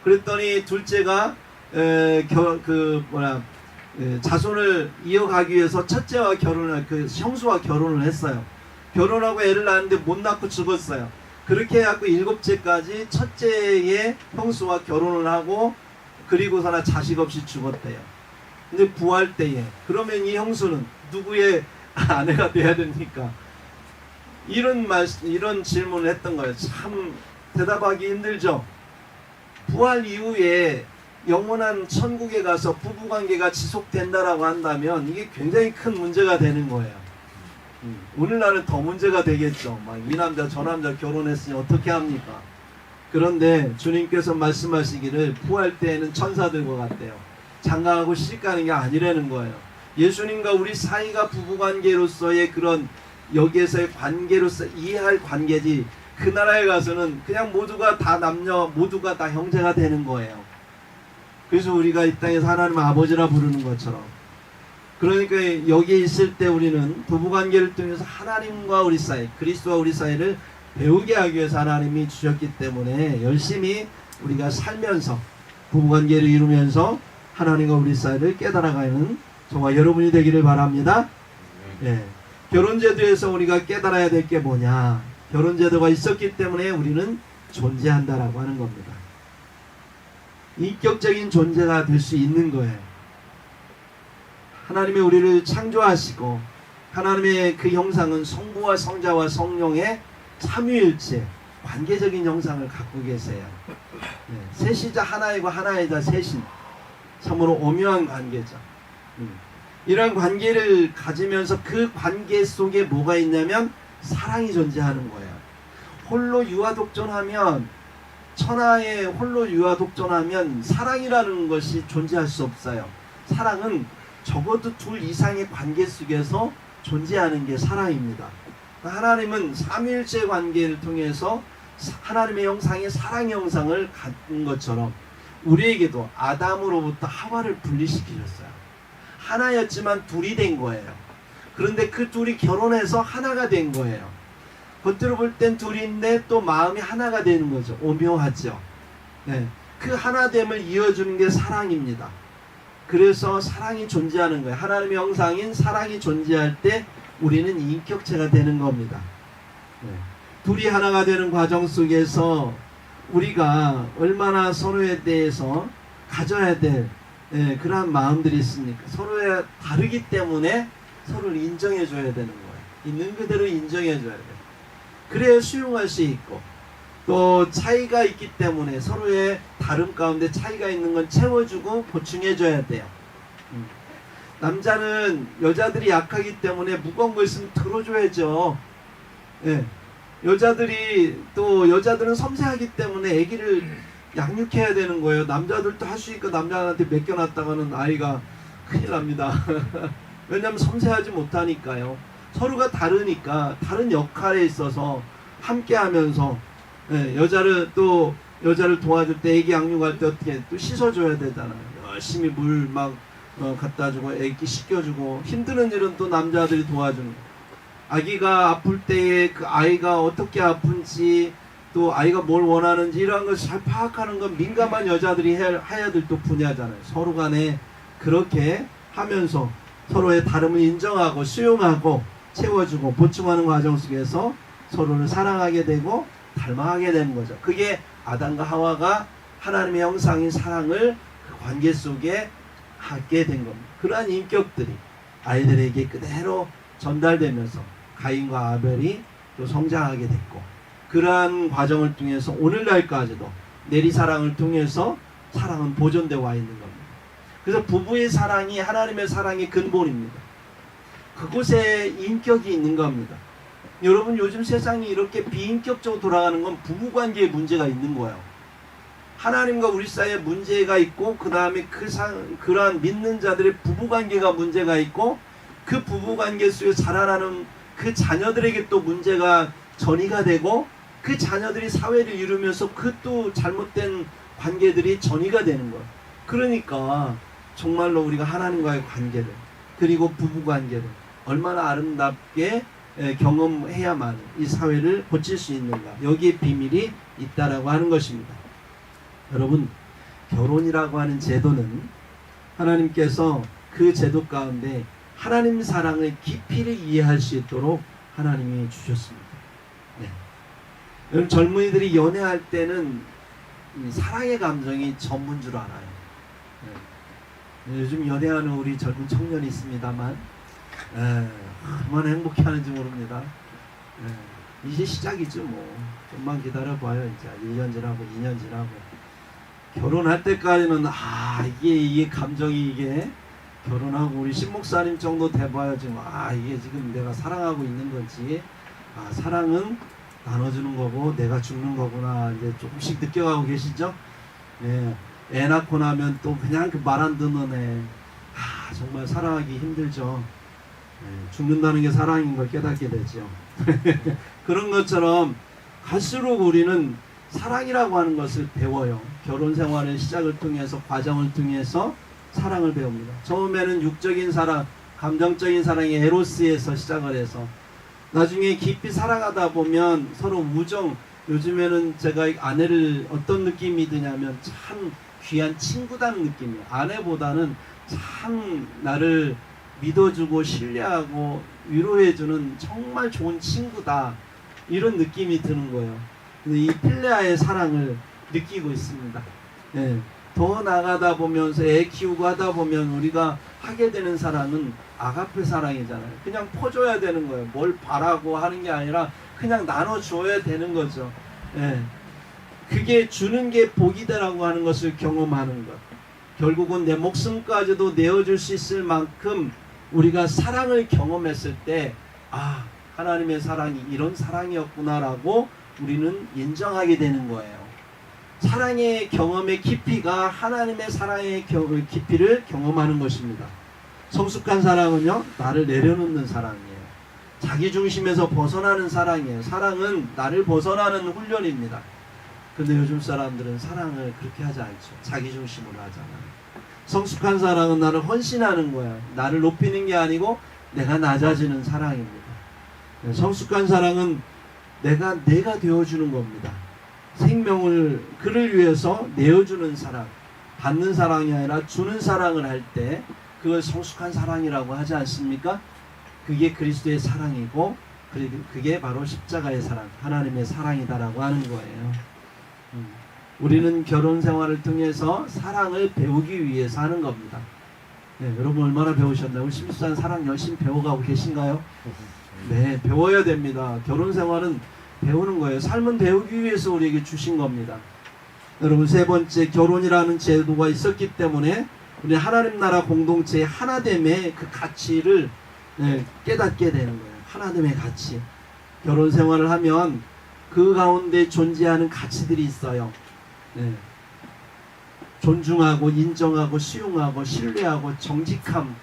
그랬더니 둘째가 자손을 이어가기 위해서 첫째와 형수와 결혼을 했어요. 결혼하고 애를 낳았는데 못 낳고 죽었어요. 그렇게 해갖고 7째까지 첫째의 형수와 결혼을 하고 그리고서나 자식 없이 죽었대요. 근데 부활 때에 그러면 이 형수는 누구의 아내가 돼야 됩니까? 이런 질문을 했던 거예요. 참 대답하기 힘들죠. 부활 이후에 영원한 천국에 가서 부부관계가 지속된다라고 한다면 이게 굉장히 큰 문제가 되는 거예요. 오늘날은 더 문제가 되겠죠. 막 이 남자 저 남자 결혼했으니 어떻게 합니까? 그런데 주님께서 말씀하시기를 부활 때에는 천사들과 같대요. 장가가고 시집가는 게 아니라는 거예요. 예수님과 우리 사이가 부부관계로서의 그런 여기에서의 관계로서 이해할 관계지, 그 나라에 가서는 그냥 모두가 다 남녀 모두가 다 형제가 되는 거예요. 그래서 우리가 이 땅에서 하나님 아버지라 부르는 것처럼, 그러니까 여기에 있을 때 우리는 부부관계를 통해서 하나님과 우리 사이, 그리스도와 우리 사이를 배우게 하기 위해서 하나님이 주셨기 때문에 열심히 우리가 살면서 부부관계를 이루면서 하나님과 우리 사이를 깨달아가는 저와 여러분이 되기를 바랍니다. 예. 결혼제도에서 우리가 깨달아야 될 게 뭐냐? 결혼제도가 있었기 때문에 우리는 존재한다라고 하는 겁니다. 인격적인 존재가 될 수 있는 거예요. 하나님이 우리를 창조하시고 하나님의 그 형상은 성부와 성자와 성령의 삼위일체 관계적인 형상을 갖고 계세요. 셋이자 하나이고 하나이자 셋인 참으로 오묘한 관계죠. 이런 관계를 가지면서 그 관계 속에 뭐가 있냐면 사랑이 존재하는 거예요. 홀로 유아독존하면, 천하에 홀로 유아독존하면 사랑이라는 것이 존재할 수 없어요. 사랑은 적어도 둘 이상의 관계 속에서 존재하는 게 사랑입니다. 하나님은 삼위일체 관계를 통해서 하나님의 형상의 사랑의 형상을 갖는 것처럼 우리에게도 아담으로부터 하와를 분리시키셨어요. 하나였지만 둘이 된 거예요. 그런데 그 둘이 결혼해서 하나가 된 거예요. 겉으로 볼 땐 둘인데 또 마음이 하나가 되는 거죠. 오묘하죠. 네. 그 하나됨을 이어주는 게 사랑입니다. 그래서 사랑이 존재하는 거예요. 하나님의 형상인 사랑이 존재할 때 우리는 인격체가 되는 겁니다. 네. 둘이 하나가 되는 과정 속에서 우리가 얼마나 서로에 대해서 가져야 될 그러한 마음들이 있습니까? 서로에 다르기 때문에 서로를 인정해 줘야 되는 거예요. 있는 그대로 인정해 줘야 돼요. 그래야 수용할 수 있고, 또 차이가 있기 때문에 서로의 다름 가운데 차이가 있는 건 채워주고 보충해 줘야 돼요. 남자는 여자들이 약하기 때문에 무거운 거 있으면 들어줘야죠. 예. 여자들은 섬세하기 때문에 아기를 양육해야 되는 거예요. 남자들도 할 수 있고 남자한테 맡겨놨다가는 아이가 큰일 납니다. 왜냐하면 섬세하지 못하니까요. 서로가 다르니까 다른 역할에 있어서 함께 하면서, 여자를 도와줄 때 아기 양육할 때 어떻게 또 씻어줘야 되잖아요. 열심히 물 막 갖다 주고 아기 씻겨주고, 힘드는 일은 또 남자들이 도와주는 거예요. 아기가 아플 때에 그 아이가 어떻게 아픈지, 또 아이가 뭘 원하는지 이런 것을 잘 파악하는 건 민감한 여자들이 해야 될 또 분야잖아요. 서로 간에 그렇게 하면서 서로의 다름을 인정하고 수용하고 채워주고 보충하는 과정 속에서 서로를 사랑하게 되고 닮아가게 되는 거죠. 그게 아담과 하와가 하나님의 형상인 사랑을 그 관계 속에 갖게 된 겁니다. 그러한 인격들이 아이들에게 그대로 전달되면서 가인과 아벨이 또 성장하게 됐고, 그러한 과정을 통해서 오늘날까지도 내리사랑을 통해서 사랑은 보존되어 와 있는 겁니다. 그래서 부부의 사랑이 하나님의 사랑의 근본입니다. 그곳에 인격이 있는 겁니다. 여러분, 요즘 세상이 이렇게 비인격적으로 돌아가는 건 부부관계에 문제가 있는 거예요. 하나님과 우리 사이에 문제가 있고, 그 다음에 그러한 믿는 자들의 부부관계가 문제가 있고, 그 부부관계 속에 자라나는 그 자녀들에게 또 문제가 전이가 되고, 그 자녀들이 사회를 이루면서 그 또 잘못된 관계들이 전이가 되는 거예요. 그러니까 정말로 우리가 하나님과의 관계를, 그리고 부부관계를 얼마나 아름답게 경험해야만 이 사회를 고칠 수 있는가, 여기에 비밀이 있다라고 하는 것입니다. 여러분, 결혼이라고 하는 제도는 하나님께서 그 제도 가운데 하나님 사랑의 깊이를 이해할 수 있도록 하나님이 주셨습니다. 네. 여러분, 젊은이들이 연애할 때는 이 사랑의 감정이 전부인 줄 알아요. 네. 요즘 연애하는 우리 젊은 청년이 있습니다만 얼마나 행복해하는지 모릅니다. 이제 시작이죠. 뭐 좀만 기다려봐요. 이제 1년 지나고 2년 지나고 결혼할 때까지는 이게 감정이 이게 결혼하고 우리 신목사님 정도 돼봐야 지금 이게 지금 내가 사랑하고 있는 건지 사랑은 나눠주는 거고 내가 죽는 거구나 이제 조금씩 느껴가고 계시죠? 예, 애 낳고 나면 또 그냥 그 말 안 듣는 애 정말 사랑하기 힘들죠. 예, 죽는다는 게 사랑인 걸 깨닫게 되죠. 그런 것처럼 갈수록 우리는 사랑이라고 하는 것을 배워요. 결혼 생활의 시작을 통해서 과정을 통해서 사랑을 배웁니다. 처음에는 육적인 사랑, 감정적인 사랑이 에로스에서 시작을 해서 나중에 깊이 살아가다 보면 서로 우정, 요즘에는 제가 아내를 어떤 느낌이 드냐면 참 귀한 친구다는 느낌이에요. 아내보다는 참 나를 믿어주고 신뢰하고 위로해주는 정말 좋은 친구다 이런 느낌이 드는 거예요. 이 필레아의 사랑을 느끼고 있습니다. 네. 더 나가다 보면서 애 키우고 하다 보면 우리가 하게 되는 사랑은 아가페 사랑이잖아요. 그냥 퍼줘야 되는 거예요. 뭘 바라고 하는 게 아니라 그냥 나눠줘야 되는 거죠. 네. 그게 주는 게 복이다라고 하는 것을 경험하는 것. 결국은 내 목숨까지도 내어줄 수 있을 만큼 우리가 사랑을 경험했을 때 하나님의 사랑이 이런 사랑이었구나라고 우리는 인정하게 되는 거예요. 사랑의 경험의 깊이가 하나님의 사랑의 깊이를 경험하는 것입니다. 성숙한 사랑은요, 나를 내려놓는 사랑이에요. 자기 중심에서 벗어나는 사랑이에요. 사랑은 나를 벗어나는 훈련입니다. 근데 요즘 사람들은 사랑을 그렇게 하지 않죠. 자기 중심으로 하잖아요. 성숙한 사랑은 나를 헌신하는 거야. 나를 높이는 게 아니고 내가 낮아지는 사랑입니다. 성숙한 사랑은 내가 되어주는 겁니다. 생명을 그를 위해서 내어주는 사랑, 받는 사랑이 아니라 주는 사랑을 할 때 그걸 성숙한 사랑이라고 하지 않습니까? 그게 그리스도의 사랑이고 그게 바로 십자가의 사랑, 하나님의 사랑이다라고 하는 거예요. 우리는 결혼 생활을 통해서 사랑을 배우기 위해서 하는 겁니다. 네, 여러분 얼마나 배우셨나요? 우리 심수산 사랑 열심히 배워가고 계신가요? 네, 배워야 됩니다. 결혼 생활은 배우는 거예요. 삶은 배우기 위해서 우리에게 주신 겁니다. 여러분, 세 번째, 결혼이라는 제도가 있었기 때문에 우리 하나님 나라 공동체의 하나됨의 그 가치를 깨닫게 되는 거예요. 하나됨의 가치. 결혼 생활을 하면 그 가운데 존재하는 가치들이 있어요. 네. 존중하고 인정하고 수용하고 신뢰하고 정직함,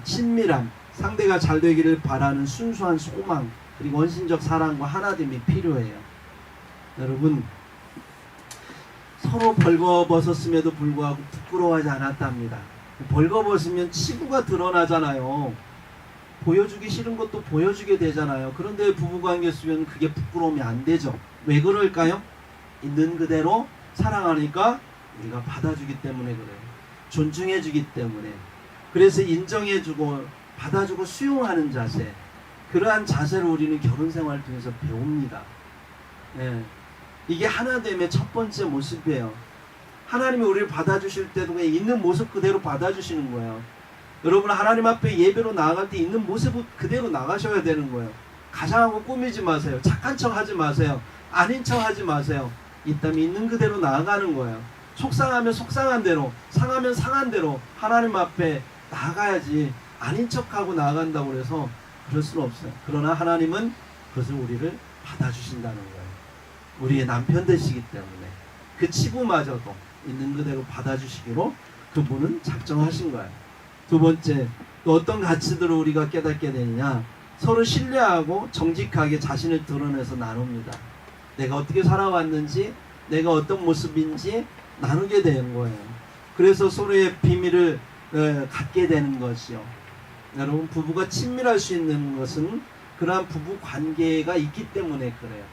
친밀함, 상대가 잘 되기를 바라는 순수한 소망, 그리고 원신적 사랑과 하나됨이 필요해요. 여러분, 서로 벌거벗었음에도 불구하고 부끄러워하지 않았답니다. 벌거벗으면 치부가 드러나잖아요. 보여주기 싫은 것도 보여주게 되잖아요. 그런데 부부관계 속에는 그게 부끄러움이 안 되죠. 왜 그럴까요? 있는 그대로 사랑하니까 우리가 받아주기 때문에 그래요. 존중해주기 때문에. 그래서 인정해주고 받아주고 수용하는 자세, 그러한 자세를 우리는 결혼 생활을 통해서 배웁니다. 예. 이게 하나됨의 첫 번째 모습이에요. 하나님이 우리를 받아주실 때도 그냥 있는 모습 그대로 받아주시는 거예요. 여러분, 하나님 앞에 예배로 나아갈 때 있는 모습 그대로 나가셔야 되는 거예요. 가장하고 꾸미지 마세요. 착한 척 하지 마세요. 아닌 척 하지 마세요. 있다면 있는 그대로 나아가는 거예요. 속상하면 속상한 대로, 상하면 상한 대로 하나님 앞에 나아가야지 아닌 척하고 나아간다고 해서 그럴 수는 없어요. 그러나 하나님은 그것을 우리를 받아주신다는 거예요. 우리의 남편 되시기 때문에 그 치부마저도 있는 그대로 받아주시기로 그분은 작정하신 거예요. 두 번째, 또 어떤 가치들을 우리가 깨닫게 되느냐, 서로 신뢰하고 정직하게 자신을 드러내서 나눕니다. 내가 어떻게 살아왔는지, 내가 어떤 모습인지 나누게 되는 거예요. 그래서 서로의 비밀을 갖게 되는 것이요. 여러분, 부부가 친밀할 수 있는 것은 그러한 부부 관계가 있기 때문에 그래요.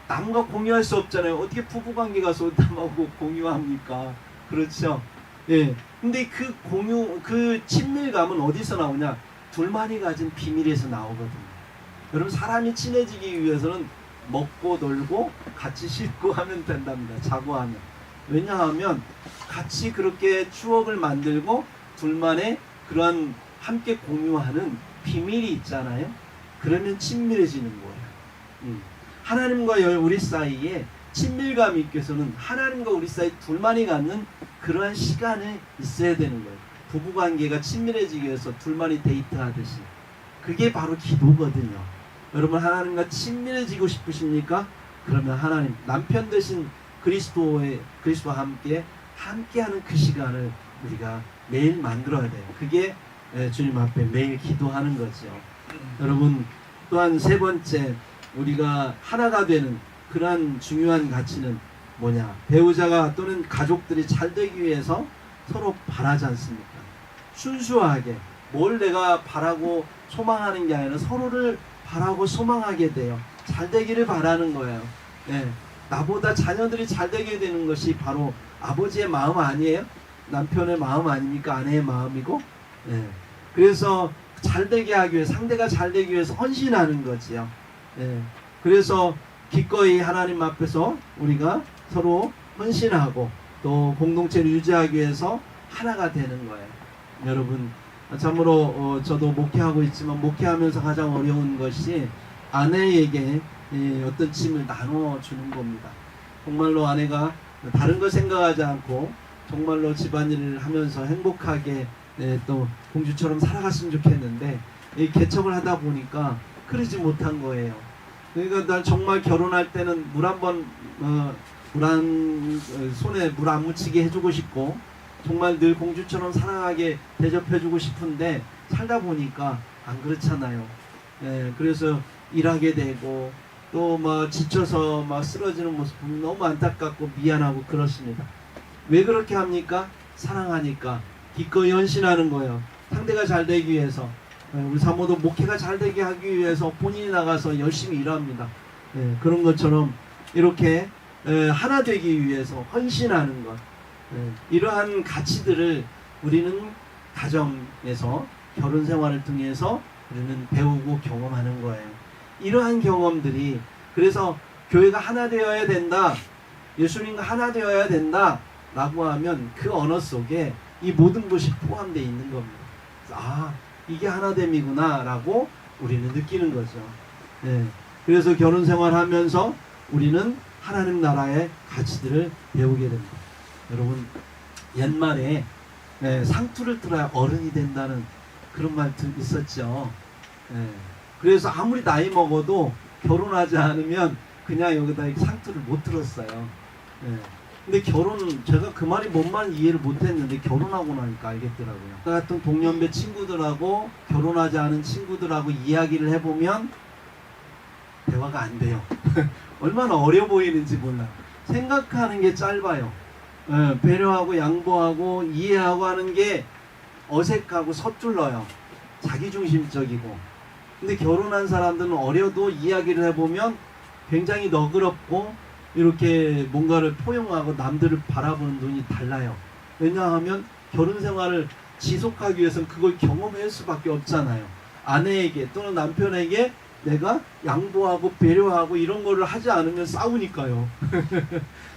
남과 공유할 수 없잖아요. 어떻게 부부 관계 가서 남하고 공유합니까? 그렇죠. 예. 근데 그 공유, 그 친밀감은 어디서 나오냐? 둘만이 가진 비밀에서 나오거든요. 여러분, 사람이 친해지기 위해서는 먹고 놀고 같이 씻고 하면 된답니다. 자고 하면. 왜냐하면 같이 그렇게 추억을 만들고 둘만의 그러한 함께 공유하는 비밀이 있잖아요. 그러면 친밀해지는 거예요. 하나님과 우리 사이에 친밀감이 있기 위해서는 하나님과 우리 사이 둘만이 갖는 그러한 시간이 있어야 되는 거예요. 부부관계가 친밀해지기 위해서 둘만이 데이트하듯이. 그게 바로 기도거든요. 여러분, 하나님과 친밀해지고 싶으십니까? 그러면 하나님, 남편 되신 그리스도와 함께하는 그 시간을 우리가 매일 만들어야 돼요. 그게 주님 앞에 매일 기도하는 거죠. 여러분, 또한 세 번째, 우리가 하나가 되는 그러한 중요한 가치는 뭐냐? 배우자가 또는 가족들이 잘 되기 위해서 서로 바라지 않습니까? 순수하게 뭘 내가 바라고 소망하는 게 아니라 서로를 바라고 소망하게 돼요. 잘 되기를 바라는 거예요. 네. 나보다 자녀들이 잘 되게 되는 것이 바로 아버지의 마음 아니에요? 남편의 마음 아닙니까? 아내의 마음이고. 네. 그래서 잘 되게 하기 위해, 상대가 잘 되기 위해서 헌신하는 거지요. 네. 그래서 기꺼이 하나님 앞에서 우리가 서로 헌신하고 또 공동체를 유지하기 위해서 하나가 되는 거예요. 여러분, 참으로 저도 목회하고 있지만 목회하면서 가장 어려운 것이 아내에게 어떤 짐을 나눠주는 겁니다. 정말로 아내가 다른 거 생각하지 않고 정말로 집안일을 하면서 행복하게 또 공주처럼 살아갔으면 좋겠는데 개척을 하다 보니까 그러지 못한 거예요. 그러니까 난 정말 결혼할 때는 손에 물 안 묻히게 해주고 싶고 정말 늘 공주처럼 사랑하게 대접해주고 싶은데 살다 보니까 안 그렇잖아요. 그래서 일하게 되고 또 막 지쳐서 막 쓰러지는 모습 보면 너무 안타깝고 미안하고 그렇습니다. 왜 그렇게 합니까? 사랑하니까 기꺼이 헌신하는 거예요. 상대가 잘 되기 위해서. 우리 사모도 목회가 잘 되게 하기 위해서 본인이 나가서 열심히 일합니다. 그런 것처럼 이렇게 하나 되기 위해서 헌신하는 것, 이러한 가치들을 우리는 가정에서 결혼 생활을 통해서 우리는 배우고 경험하는 거예요. 이러한 경험들이, 그래서 교회가 하나 되어야 된다, 예수님과 하나 되어야 된다 라고 하면 그 언어 속에 이 모든 것이 포함되어 있는 겁니다. 아, 이게 하나됨이구나 라고 우리는 느끼는 거죠. 그래서 결혼 생활하면서 우리는 하나님 나라의 가치들을 배우게 됩니다. 여러분, 옛말에 상투를 틀어야 어른이 된다는 그런 말도 있었죠. 그래서 아무리 나이 먹어도 결혼하지 않으면 그냥 여기다 상투를 못 틀었어요. 근데 제가 그 말이 뭔 말인지 이해를 못했는데 결혼하고 나니까 알겠더라고요. 같은 동년배 친구들하고 결혼하지 않은 친구들하고 이야기를 해보면 대화가 안 돼요. 얼마나 어려 보이는지 몰라요. 생각하는 게 짧아요. 배려하고 양보하고 이해하고 하는 게 어색하고 서툴러요. 자기중심적이고. 근데 결혼한 사람들은 어려도 이야기를 해보면 굉장히 너그럽고 이렇게 뭔가를 포용하고 남들을 바라보는 눈이 달라요. 왜냐하면 결혼 생활을 지속하기 위해서는 그걸 경험할 수밖에 없잖아요. 아내에게 또는 남편에게 내가 양보하고 배려하고 이런 거를 하지 않으면 싸우니까요.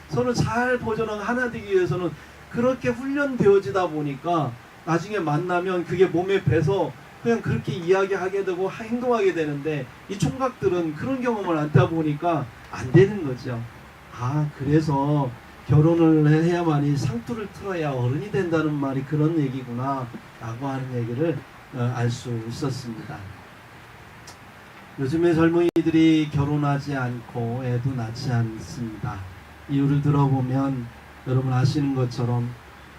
서로 잘 보존하고 하나 되기 위해서는 그렇게 훈련되어지다 보니까 나중에 만나면 그게 몸에 배서 그냥 그렇게 이야기하게 되고 행동하게 되는데, 이 총각들은 그런 경험을 안 하다 보니까 안 되는 거죠. 그래서 결혼을 해야만이 상투를 틀어야 어른이 된다는 말이 그런 얘기구나 라고 하는 얘기를 알 수 있었습니다. 요즘의 젊은이들이 결혼하지 않고 애도 낳지 않습니다. 이유를 들어보면 여러분 아시는 것처럼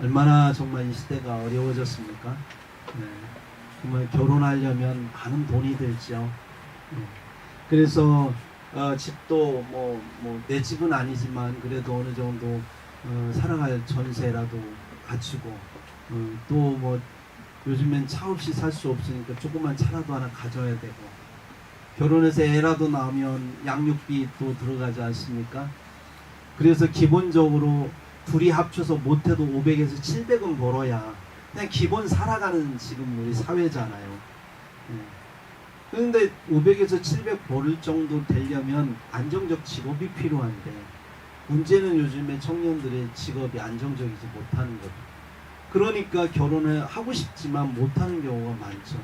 얼마나 정말 이 시대가 어려워졌습니까? 정말 결혼하려면 많은 돈이 들죠. 그래서 집도 내 집은 아니지만 그래도 어느 정도 살아갈 전세라도 갖추고, 또 요즘엔 차 없이 살 수 없으니까 조그만 차라도 하나 가져야 되고, 결혼해서 애라도 낳으면 양육비 또 들어가지 않습니까? 그래서 기본적으로 둘이 합쳐서 못해도 500에서 700은 벌어야 그냥 기본 살아가는 지금 우리 사회잖아요. 그런데 500에서 700 벌을 정도 되려면 안정적 직업이 필요한데 문제는 요즘에 청년들의 직업이 안정적이지 못하는 거죠. 그러니까 결혼을 하고 싶지만 못하는 경우가 많죠.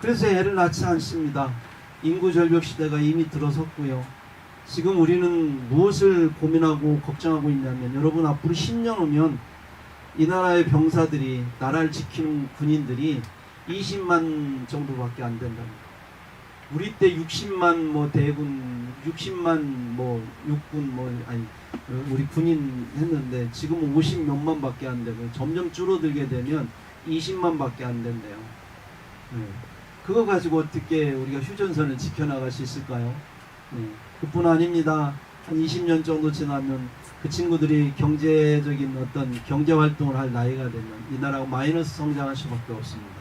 그래서 애를 낳지 않습니다. 인구 절벽 시대가 이미 들어섰고요. 지금 우리는 무엇을 고민하고 걱정하고 있냐면 여러분 앞으로 10년 후면 이 나라의 병사들이 나라를 지키는 군인들이 20만 정도밖에 안 된답니다. 우리 때 60만 뭐 대군, 60만 뭐 육군 뭐 아니 우리 군인 했는데 지금은 50 몇만밖에 안 되고 점점 줄어들게 되면 20만밖에 안 된대요. 그거 가지고 어떻게 우리가 휴전선을 지켜나갈 수 있을까요? 그뿐 아닙니다. 한 20년 정도 지나면 그 친구들이 경제적인 어떤 경제활동을 할 나이가 되면 이 나라가 마이너스 성장할 수밖에 없습니다.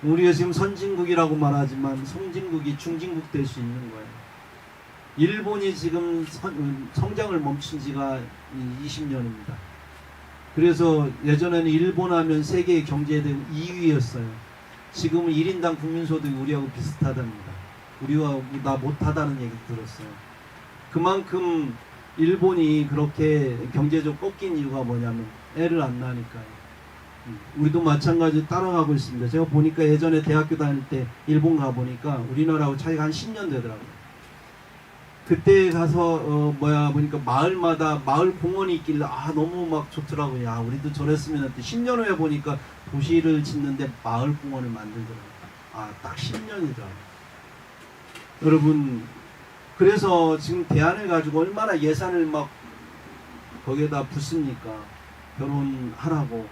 우리가 지금 선진국이라고 말하지만 송진국이 중진국 될 수 있는 거예요. 일본이 지금 성장을 멈춘 지가 20년입니다. 그래서 예전에는 일본 하면 세계 경제대 2위였어요. 지금은 1인당 국민소득이 우리하고 비슷하답니다. 우리와 나 못하다는 얘기 들었어요. 그만큼 일본이 그렇게 경제적으로 꺾인 이유가 뭐냐면 애를 안 낳으니까요. 우리도 마찬가지로 따라가고 있습니다. 제가 보니까 예전에 대학교 다닐 때 일본 가보니까 우리나라하고 차이가 한 10년 되더라고요. 그때 가서 보니까 마을마다 마을 공원이 있길래 너무 막 좋더라고요. 우리도 저랬으면 했는데 10년 후에 보니까 도시를 짓는데 마을 공원을 만들더라고요. 딱 10년이더라고요. 여러분, 그래서 지금 대안을 가지고 얼마나 예산을 막 거기에다 붓습니까? 결혼하라고.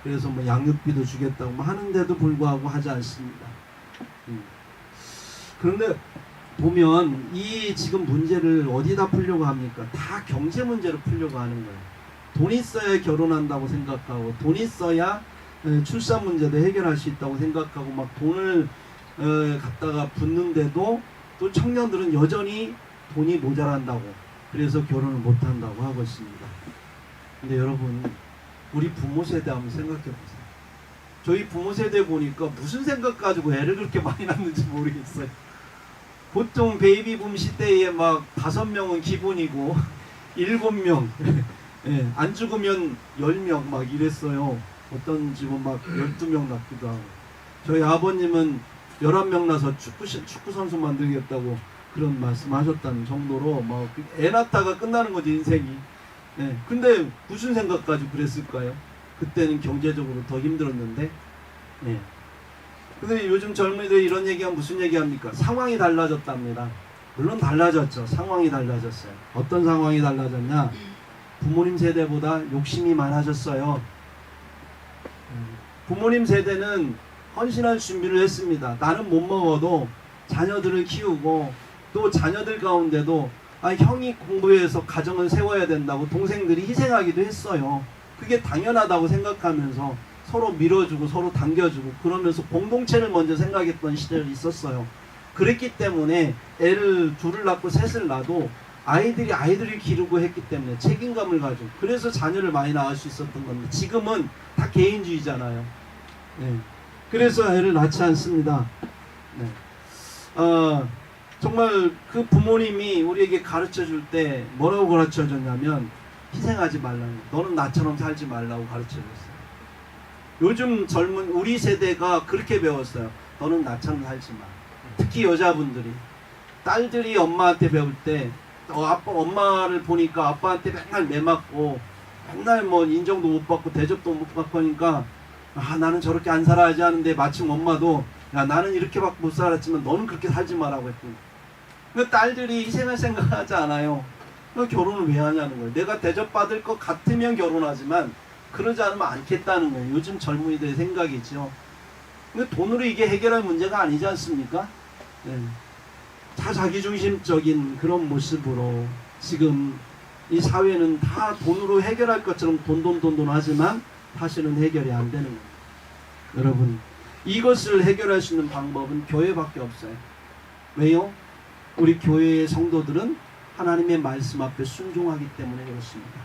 그래서 뭐 양육비도 주겠다고 하는데도 불구하고 하지 않습니다. 그런데 보면 이 지금 문제를 어디다 풀려고 합니까? 다 경제 문제로 풀려고 하는 거예요. 돈 있어야 결혼한다고 생각하고 돈 있어야 출산 문제도 해결할 수 있다고 생각하고 막 돈을 갖다가 붓는데도 또 청년들은 여전히 돈이 모자란다고 그래서 결혼을 못한다고 하고 있습니다. 근데 여러분 우리 부모 세대 한번 생각해 보세요. 저희 부모 세대 보니까 무슨 생각 가지고 애를 그렇게 많이 낳는지 모르겠어요. 보통 베이비붐 시대에 막 5명은 기본이고 7명 안 죽으면 10명 막 이랬어요. 어떤 집은 막 12명 낳기도 하고. 저희 아버님은 11명 낳아서 축구 선수 만들겠다고 그런 말씀하셨다는 정도로 막 애 낳다가 끝나는 거지 인생이. 근데 무슨 생각 가지고 그랬을까요? 그때는 경제적으로 더 힘들었는데. 근데 요즘 젊은이들이 이런 얘기하면 무슨 얘기합니까? 상황이 달라졌답니다. 물론 달라졌죠. 상황이 달라졌어요. 어떤 상황이 달라졌냐? 부모님 세대보다 욕심이 많아졌어요. 부모님 세대는 헌신할 준비를 했습니다. 나는 못 먹어도 자녀들을 키우고 또 자녀들 가운데도 형이 공부해서 가정을 세워야 된다고 동생들이 희생하기도 했어요. 그게 당연하다고 생각하면서 서로 밀어주고 서로 당겨주고 그러면서 공동체를 먼저 생각했던 시절이 있었어요. 그랬기 때문에 애를 둘을 낳고 셋을 낳아도 아이들이 기르고 했기 때문에 책임감을 가지고 그래서 자녀를 많이 낳을 수 있었던 건데 지금은 다 개인주의잖아요. 그래서 애를 낳지 않습니다. 정말 그 부모님이 우리에게 가르쳐 줄 때 뭐라고 가르쳐 줬냐면 희생하지 말라고, 너는 나처럼 살지 말라고 가르쳐 줬어요. 요즘 젊은 우리 세대가 그렇게 배웠어요. 너는 나처럼 살지 마. 특히 여자분들이 딸들이 엄마한테 배울 때 엄마를 보니까 아빠한테 맨날 매맞고 맨날 뭐 인정도 못 받고 대접도 못 받고 하니까 나는 저렇게 안 살아야지 하는데 마침 엄마도 나는 이렇게밖에 못 살았지만 너는 그렇게 살지 마라고 했더니 그 딸들이 희생할 생각하지 않아요. 결혼을 왜 하냐는 거예요. 내가 대접받을 것 같으면 결혼하지만 그러지 않으면 않겠다는 거예요. 요즘 젊은이들의 생각이죠. 근데 돈으로 이게 해결할 문제가 아니지 않습니까? 다 자기중심적인 그런 모습으로 지금 이 사회는 다 돈으로 해결할 것처럼 돈 하지만 사실은 해결이 안 되는 거예요. 여러분, 이것을 해결할 수 있는 방법은 교회밖에 없어요. 왜요? 우리 교회의 성도들은 하나님의 말씀 앞에 순종하기 때문에 그렇습니다.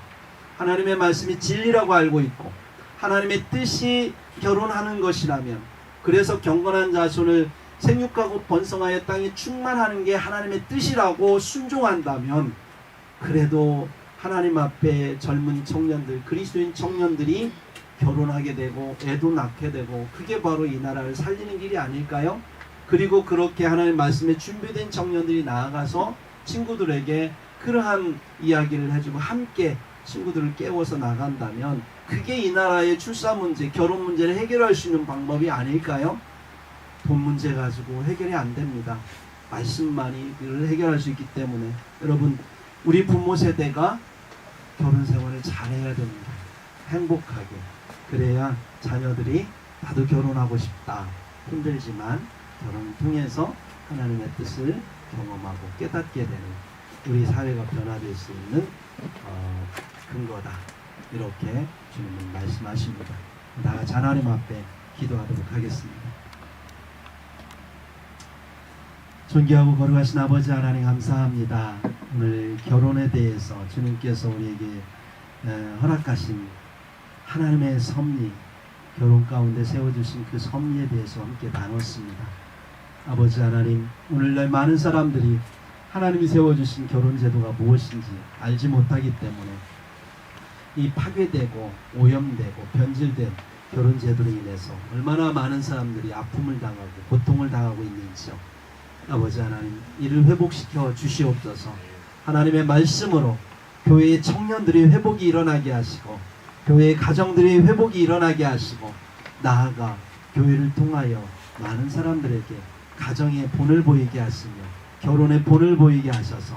하나님의 말씀이 진리라고 알고 있고 하나님의 뜻이 결혼하는 것이라면, 그래서 경건한 자손을 생육하고 번성하여 땅에 충만하는 게 하나님의 뜻이라고 순종한다면, 그래도 하나님 앞에 젊은 청년들, 그리스도인 청년들이 결혼하게 되고 애도 낳게 되고, 그게 바로 이 나라를 살리는 길이 아닐까요? 그리고 그렇게 하나님 말씀에 준비된 청년들이 나아가서 친구들에게 그러한 이야기를 해주고 함께 친구들을 깨워서 나간다면, 그게 이 나라의 출산 문제, 결혼 문제를 해결할 수 있는 방법이 아닐까요? 돈 문제 가지고 해결이 안 됩니다. 말씀만이 그를 해결할 수 있기 때문에, 여러분, 우리 부모 세대가 결혼 생활을 잘해야 됩니다. 행복하게. 그래야 자녀들이 나도 결혼하고 싶다, 힘들지만 결혼을 통해서 하나님의 뜻을 경험하고 깨닫게 되는 우리 사회가 변화될 수 있는 근거다, 이렇게 주님은 말씀하십니다. 나같이 하나님 앞에 기도하도록 하겠습니다. 존귀하고 거룩하신 아버지 하나님, 감사합니다. 오늘 결혼에 대해서 주님께서 우리에게 허락하신 하나님의 섭리, 결혼 가운데 세워주신 그 섭리에 대해서 함께 나눴습니다. 아버지 하나님, 오늘날 많은 사람들이 하나님이 세워주신 결혼 제도가 무엇인지 알지 못하기 때문에 이 파괴되고 오염되고 변질된 결혼 제도로 인해서 얼마나 많은 사람들이 아픔을 당하고 고통을 당하고 있는지요. 아버지 하나님, 이를 회복시켜 주시옵소서. 하나님의 말씀으로 교회의 청년들이 회복이 일어나게 하시고, 교회의 가정들이 회복이 일어나게 하시고, 나아가 교회를 통하여 많은 사람들에게 가정의 본을 보이게 하시며 결혼의 본을 보이게 하셔서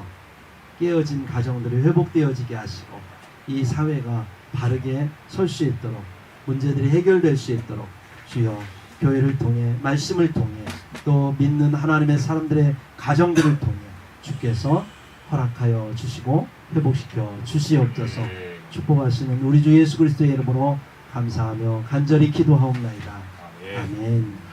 깨어진 가정들이 회복되어지게 하시고, 이 사회가 바르게 설 수 있도록, 문제들이 해결될 수 있도록 주여 교회를 통해, 말씀을 통해, 또 믿는 하나님의 사람들의 가정들을 통해 주께서 허락하여 주시고 회복시켜 주시옵소서. 축복하시는 우리 주 예수 그리스도의 이름으로 감사하며 간절히 기도하옵나이다. 아멘.